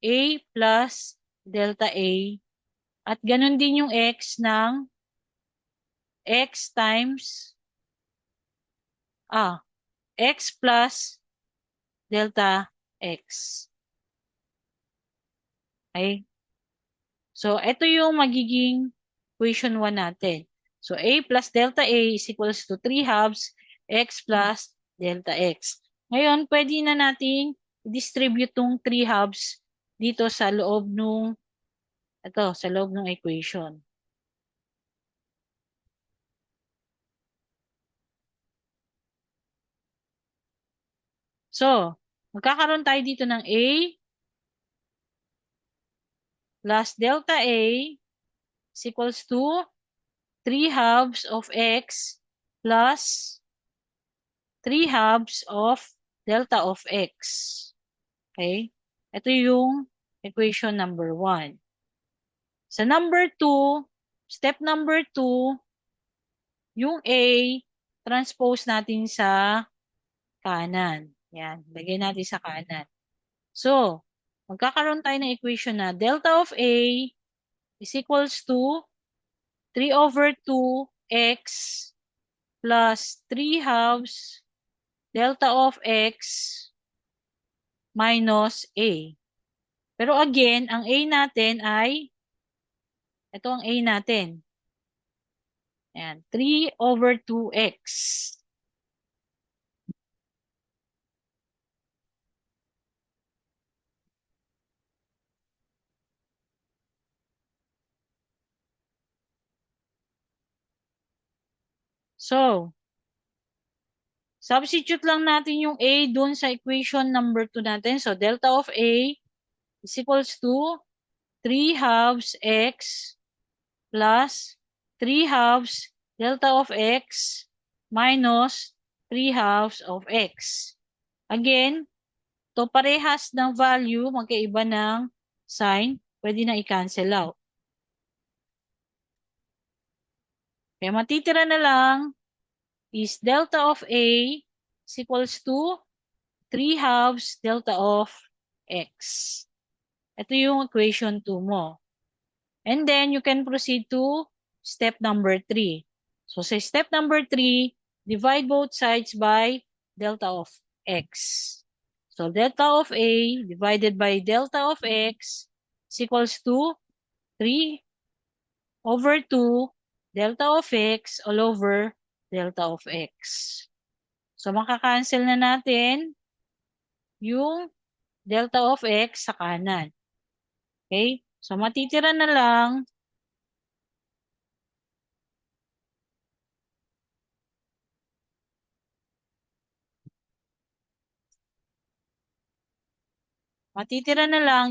a plus delta a at ganun din yung x ng x times x plus delta x. Okay? So, ito yung magiging equation 1 natin. So, a plus delta a is equals to 3/2 x plus delta x. Ngayon, pwede na nating distribute tong 3/2 dito sa loob sa loob ng equation. So, magkakaroon tayo dito ng a plus delta a is equals to 3/2 of x plus 3/2 of delta of x. Okay? Ito yung equation number 1. Sa number 2, step number 2, yung a, transpose natin sa kanan. Yan, lagay natin sa kanan. So, magkakaroon tayo ng equation na delta of a is equals to 3/2 x plus 3/2 delta of x minus a. Pero again, ang a natin ay Ito ang A natin. Ayan, 3/2x. So, substitute lang natin yung A dun sa equation number 2 natin. So, delta of A is equals to 3/2 x plus 3/2 delta of x minus 3/2 of x. Again, to parehas ng value, magkaiba ng sign, pwede na i-cancel out. Kaya matitira na lang is delta of A is equals to 3/2 delta of x. Ito yung equation 2 mo. And then, you can proceed to step number 3. So, sa step number 3, divide both sides by delta of x. So, delta of A divided by delta of x is equals to 3/2 delta of x all over delta of x. So, makakancel na natin yung delta of x sa kanan. Okay? So, matitira na lang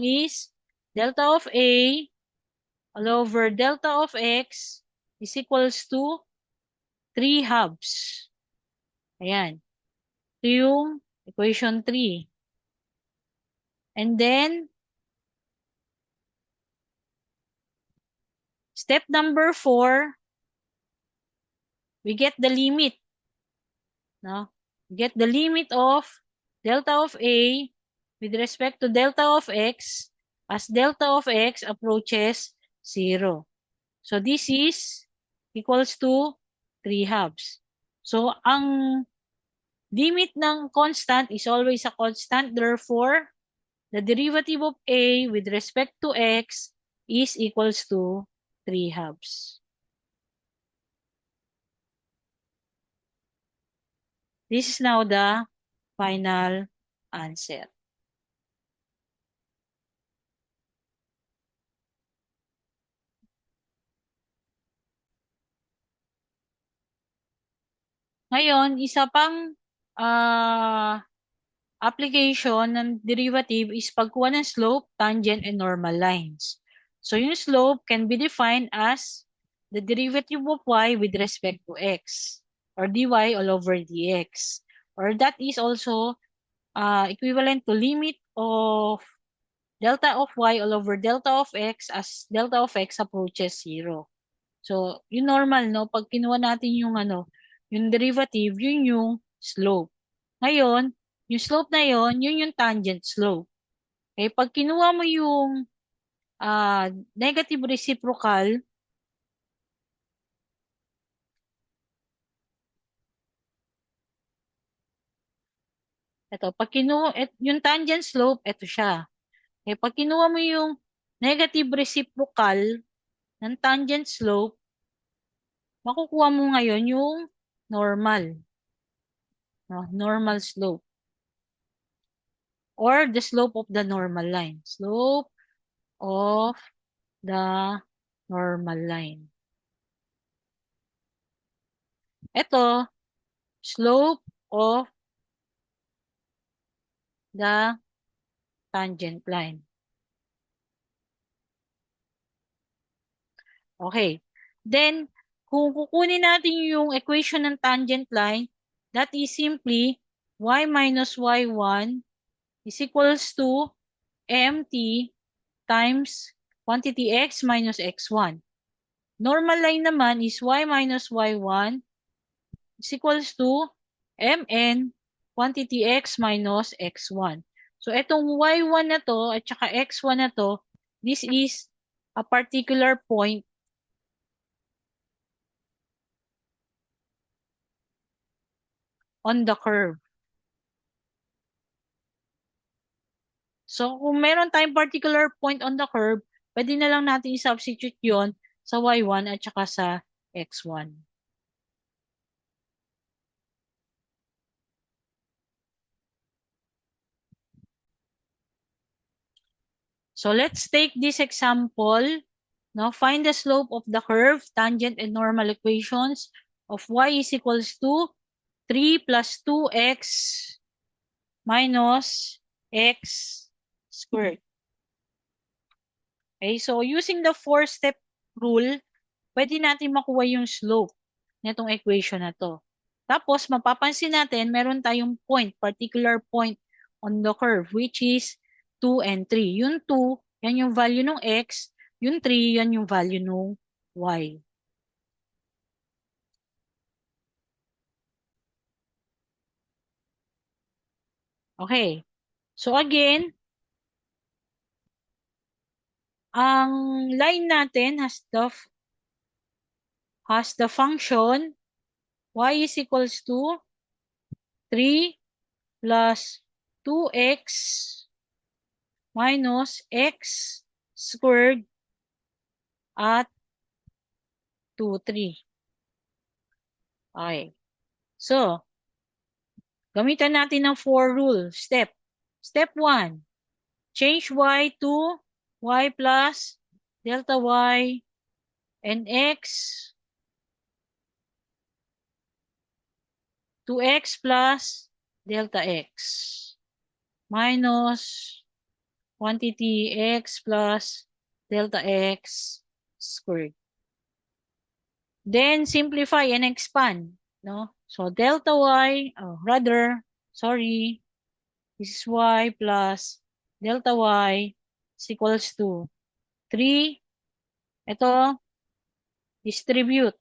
is delta of A all over delta of x is equals to 3/2. Ayan. Ito yung equation 3. And then, step number 4, we get the limit. No? We get the limit of delta of A with respect to delta of x as delta of x approaches 0. So, this is equals to 3/2. So, ang limit ng constant is always a constant. Therefore, the derivative of A with respect to x is equals to 3/2. This is now the final answer. Ngayon, isa pang application ng derivative is pagkuha ng slope, tangent, and normal lines. So, yung slope can be defined as the derivative of y with respect to x, or dy all over dx. Or that is also equivalent to limit of delta of y all over delta of x as delta of x approaches 0. So, yung normal, no? Pag kinuha natin yung yung derivative, yun yung slope. Ngayon, yung slope na yun yung tangent slope. Okay, pag kinuha mo yung negative reciprocal, ito, pag kinuha, yung tangent slope, ito siya. Okay, pag kinuha mo yung negative reciprocal ng tangent slope, makukuha mo ngayon yung normal. No? Normal slope. Or the slope of the normal line. Slope of the normal line. Ito, slope of the tangent line. Okay. Then, kung kukunin natin yung equation ng tangent line, that is simply y minus y1 is equals to mt times quantity x minus x1. Normal line naman is y minus y1 is equals to mn quantity x minus x1. So, itong y1 na to at saka x1 na to, this is a particular point on the curve. So, kung meron tayong particular point on the curve, pwede na lang natin i-substitute yon sa y1 at saka sa x1. So let's take this example. Now find the slope of the curve, tangent and normal equations of y is equals to 3 plus 2x minus x squared. Okay, so using the four-step rule, pwede natin makuha yung slope nitong equation na to. Tapos, mapapansin natin, meron tayong point, particular point on the curve, which is 2 and 3. Yung 2, yan yung value ng x. Yung 3, yan yung value ng y. Okay. So again, ang line natin has the function y is equals to 3 plus 2x minus x squared at 2, 3. Okay. So, gamitan natin ng 4 rule. Step 1. Change y to y plus delta y and x to x plus delta x minus quantity x plus delta x squared. Then simplify and expand, no? So delta y, this is y plus delta y is equals to 3. Ito, distribute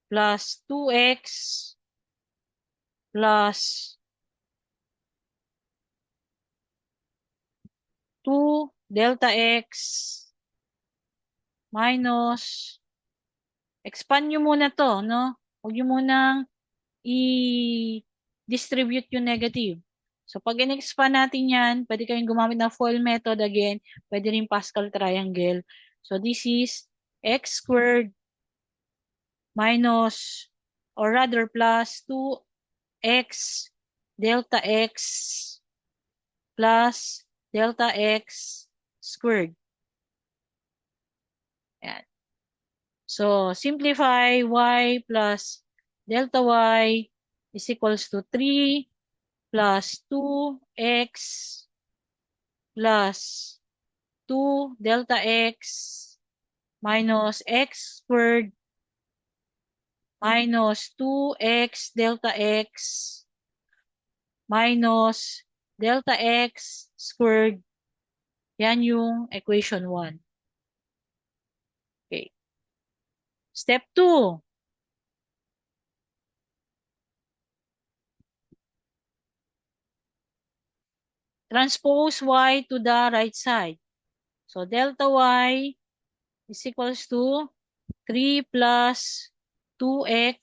plus 2x plus 2 delta x minus, expand nyo muna to, no? Huwag nyo munang i-distribute yung negative. So, pag in-expand natin yan, pwede kayong gumamit ng FOIL method again. Pwede rin Pascal triangle. So, this is x squared minus, or rather plus 2x delta x plus delta x squared. Ayan. So, simplify y plus delta y is equals to 3 plus 2x plus 2 delta x minus x squared minus 2x delta x minus delta x squared. Yan yung equation 1. Okay. Step 2. Transpose y to the right side. So delta y is equals to 3 plus 2x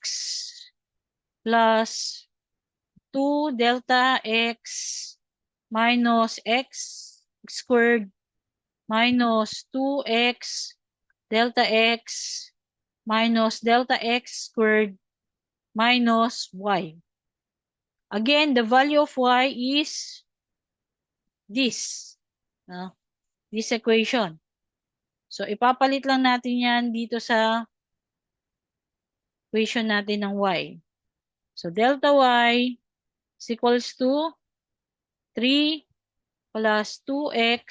plus 2 delta x minus x squared minus 2x delta x minus delta x squared minus y. Again, the value of y is this. This equation. So, ipapalit lang natin yan dito sa equation natin ng y. So, delta y is equals to 3 plus 2x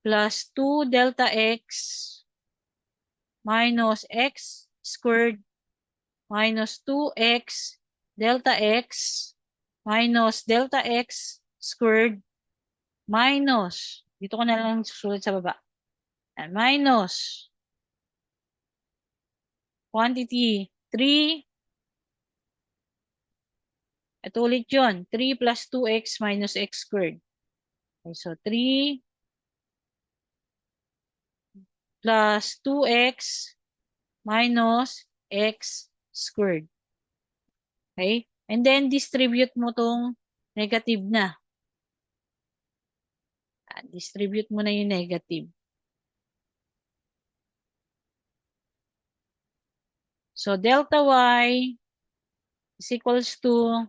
plus 2 delta x minus x squared minus 2x delta x minus delta x squared minus, dito ko na lang susulat sa baba, and minus quantity 3, ito ulit yun, 3 plus 2x minus x squared. Okay, so 3 plus 2x minus x squared. Okay? And then distribute mo tong negative na. Distribute mo na yung negative. So, delta y is equals to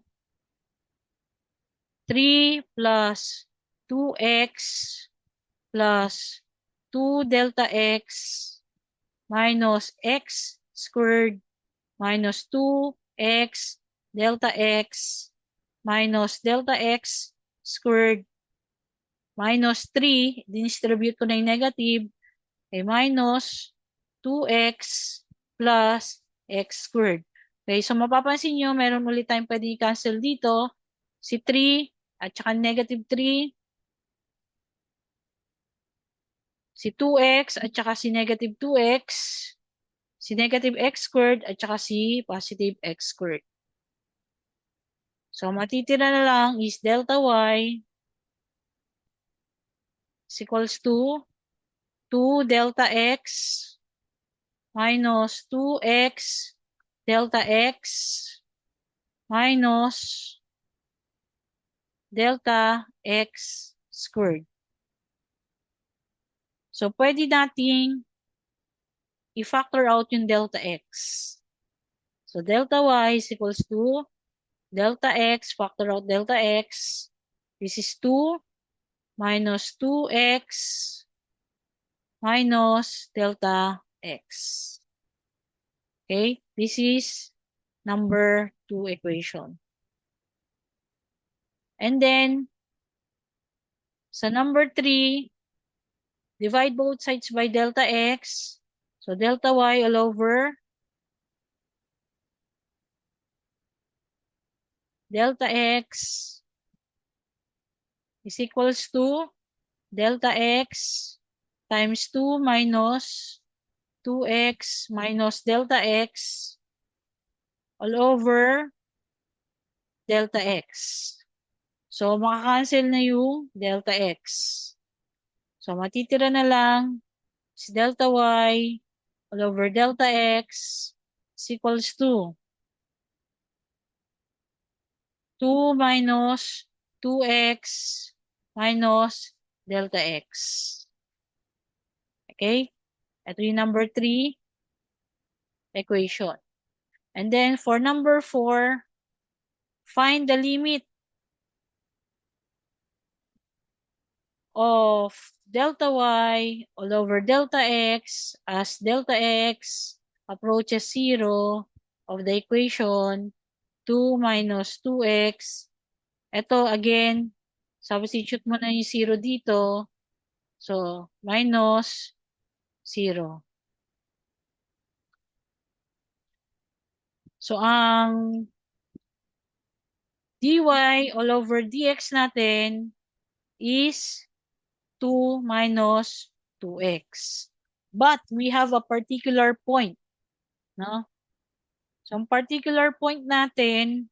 3 plus 2x plus 2 delta x minus x squared minus 2x delta x minus delta x squared minus 3, distribute ko na yung negative, ay minus 2x plus x squared. Okay, so mapapansin nyo, meron ulit tayong pwede i-cancel dito. Si 3 at saka negative 3. Si 2x at saka si negative 2x. Si negative x squared at saka si positive x squared. So matitira na lang is delta y is equals to 2 delta x minus 2x delta x minus delta x squared. So, pwede nating i-factor out yung delta x. So, delta y is equals to delta x, factor out delta x. This is 2 minus 2x minus delta x. Okay, this is number 2 equation. And then, sa number 3, divide both sides by delta x. So, delta y all over delta x is equals to delta x times 2 minus 2x minus delta x all over delta x. So, makakancel na yung delta x. So, matitira na lang si delta y all over delta x is equals to 2 minus 2x minus delta x. Okay? Ito yung number 3 equation. And then for number 4, find the limit of delta y all over delta x as delta x approaches 0 of the equation 2 minus 2x. Ito again, substitute mo na yung 0 dito. So, minus 0. So, ang dy all over dx natin is 2 minus 2x. But we have a particular point. No? So, ang particular point natin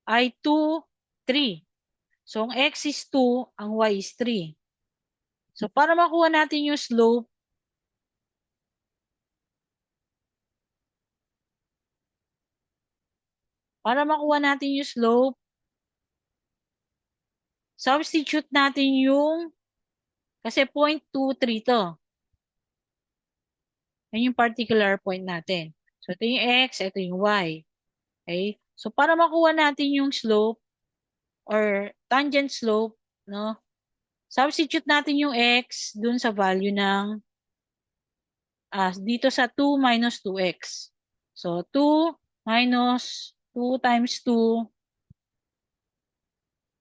ay 2, 3. So, ang x is 2, ang y is 3. So, para makuha natin yung slope, substitute natin yung, kasi 0.23 to. Yan yung particular point natin. So, ito yung x, ito yung y. Okay? So, para makuha natin yung slope or tangent slope, no? Substitute natin yung x dun sa value ng dito sa 2 minus 2x. So, 2 minus 2 times 2.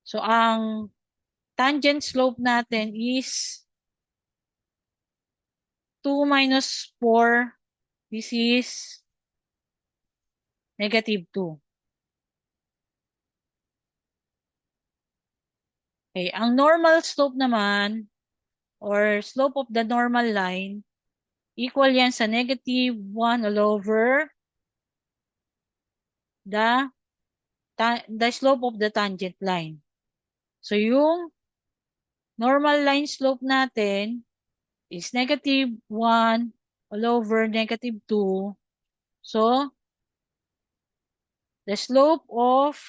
So, ang tangent slope natin is 2 minus 4. This is negative 2. Okay, ang normal slope naman, or slope of the normal line, equal yan sa negative 1 all over the slope of the tangent line. So, yung normal line slope natin is negative 1 all over negative 2. So, the slope of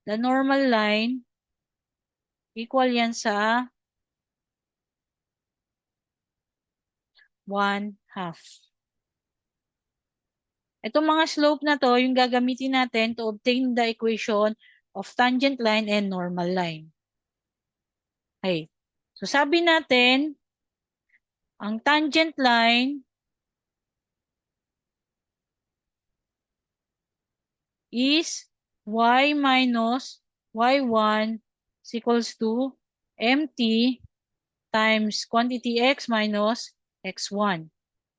the normal line, equal yan sa 1/2. Itong mga slope na to, yung gagamitin natin to obtain the equation of tangent line and normal line. Okay. So sabi natin, ang tangent line is y minus y1 is equals to mt times quantity x minus x1.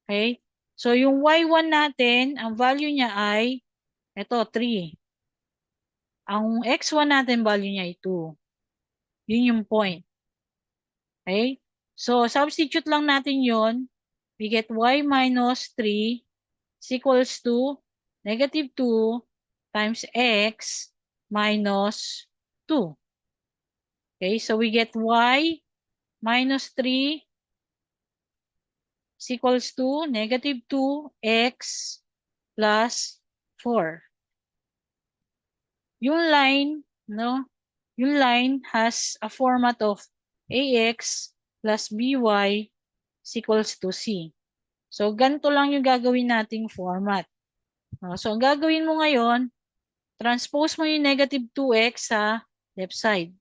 Okay? So yung y1 natin, ang value niya ay ito, 3. Ang x1 natin, value niya ay 2. Yun yung point. Okay? So, substitute lang natin yon. We get y minus 3 is equals to negative 2 times x minus 2. Okay? So, we get y minus 3 is equals to negative 2x plus 4. Yung line, no? Yung line has a format of ax plus by is equals to c. So, ganito lang yung gagawin nating format. So, ang gagawin mo ngayon, transpose mo yung negative 2x sa left side.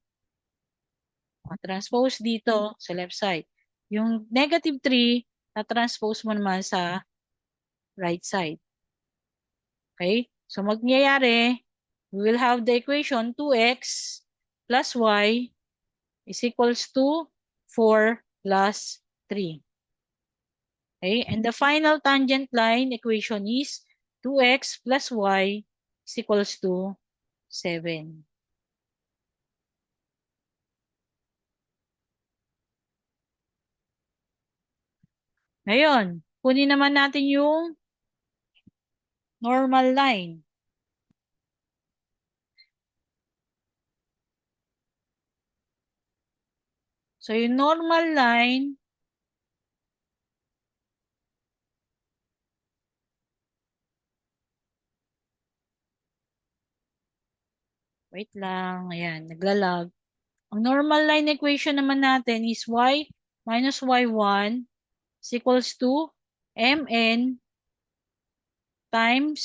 Transpose dito sa left side. Yung negative 3, na-transpose mo naman sa right side. Okay? So, magyayari, we will have the equation 2x plus y is equals to 4 plus 3. Okay? And the final tangent line equation is 2x plus y is equals to 7. Ngayon, kunin naman natin yung normal line. So, yung normal line, wait lang, ayan, naglalag. Ang normal line equation naman natin is y minus y1 is equals to mn times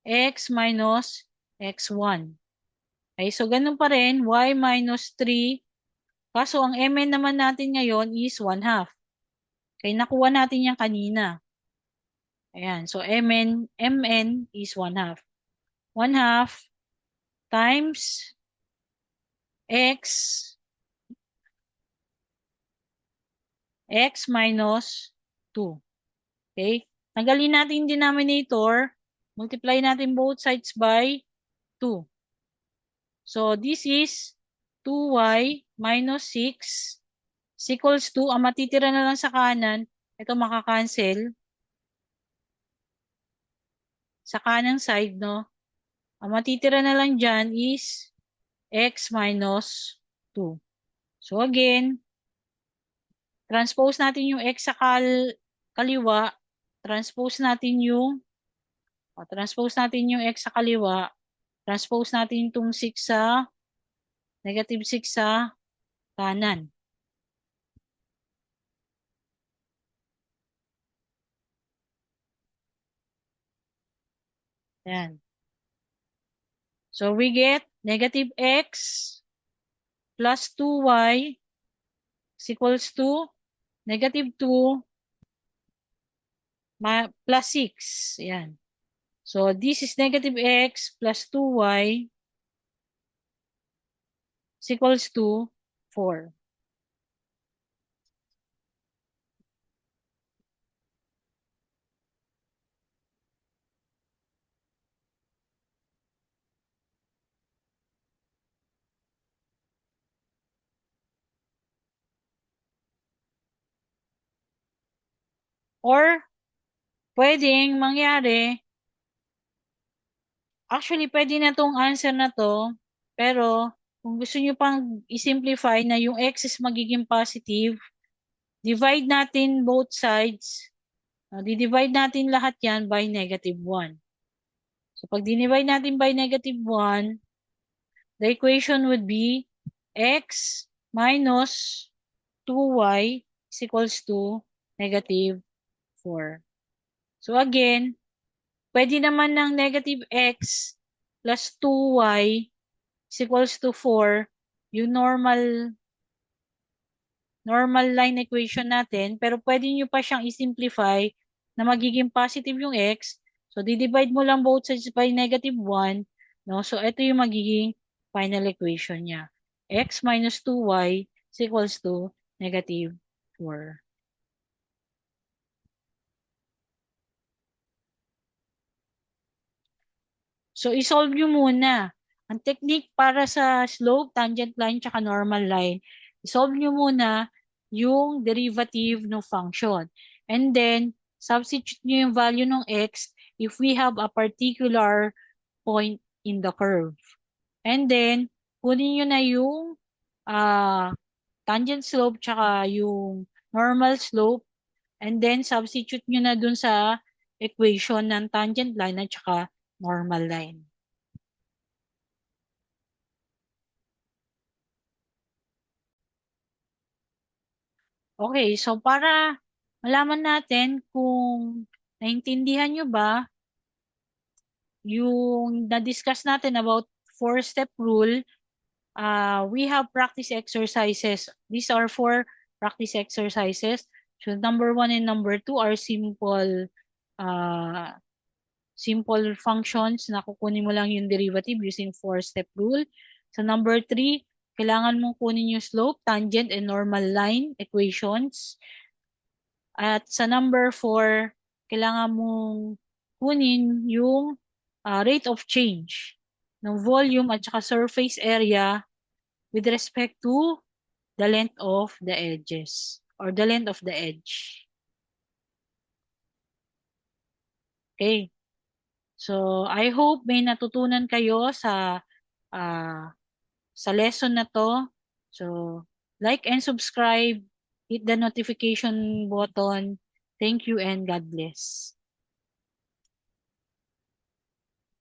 x minus x1. Okay, so ganun pa rin, y minus 3. Kaso ang mn naman natin ngayon is 1/2. Kaya nakuha natin yan kanina. Ayan, so mn is 1/2. 1/2 times x minus 2. Okay? Tanggalin natin yung denominator. Multiply natin both sides by 2. So, this is 2y minus 6 is equals to, ang matitira na lang sa kanan, ito makakancel. Sa kanang side, no? Ang matitira na lang dyan is x minus 2. So, again, transpose natin yung x sa kaliwa. Transpose natin yung x sa kaliwa. Transpose natin itong 6 sa negative 6 sa kanan. Yan. So, we get negative x plus 2y is equals to negative 2 plus 6. Yan. So, this is negative x plus 2y is equals to 4. Or, pwedeng mangyari, actually, pwede na tong answer na to, pero kung gusto nyo pang i-simplify na yung x is magiging positive, divide natin both sides. Di-divide natin lahat yan by negative 1. So, pag dinivide natin by negative 1, the equation would be x minus 2y is equals to negative 4. So again, pwede naman ng negative x plus 2y is equals to 4, yung normal line equation natin, pero pwede nyo pa siyang i-simplify na magiging positive yung x. So, di-divide mo lang both sides by negative 1. No? So, ito yung magiging final equation niya. X minus 2y is equals to negative 4. So, isolve nyo muna. Ang technique para sa slope, tangent line, tsaka normal line, isolve nyo muna yung derivative ng function. And then, substitute nyo yung value ng x if we have a particular point in the curve. And then, kunin nyo na yung tangent slope tsaka yung normal slope. And then, substitute nyo na dun sa equation ng tangent line at tsaka normal line. Okay, so para malaman natin kung naintindihan nyo ba yung na-discuss natin about four-step rule, we have practice exercises. These are four practice exercises. So number 1 and number 2 are uh, simple functions na kukunin mo lang yung derivative using four-step rule. So number 3, kailangan mong kunin yung slope, tangent, and normal line equations. At sa number 4, kailangan mong kunin yung rate of change ng volume at saka surface area with respect to the length of the edges or the length of the edge. Okay. So, I hope may natutunan kayo uh, sa lesson na to. So, like and subscribe, hit the notification button. Thank you and God bless.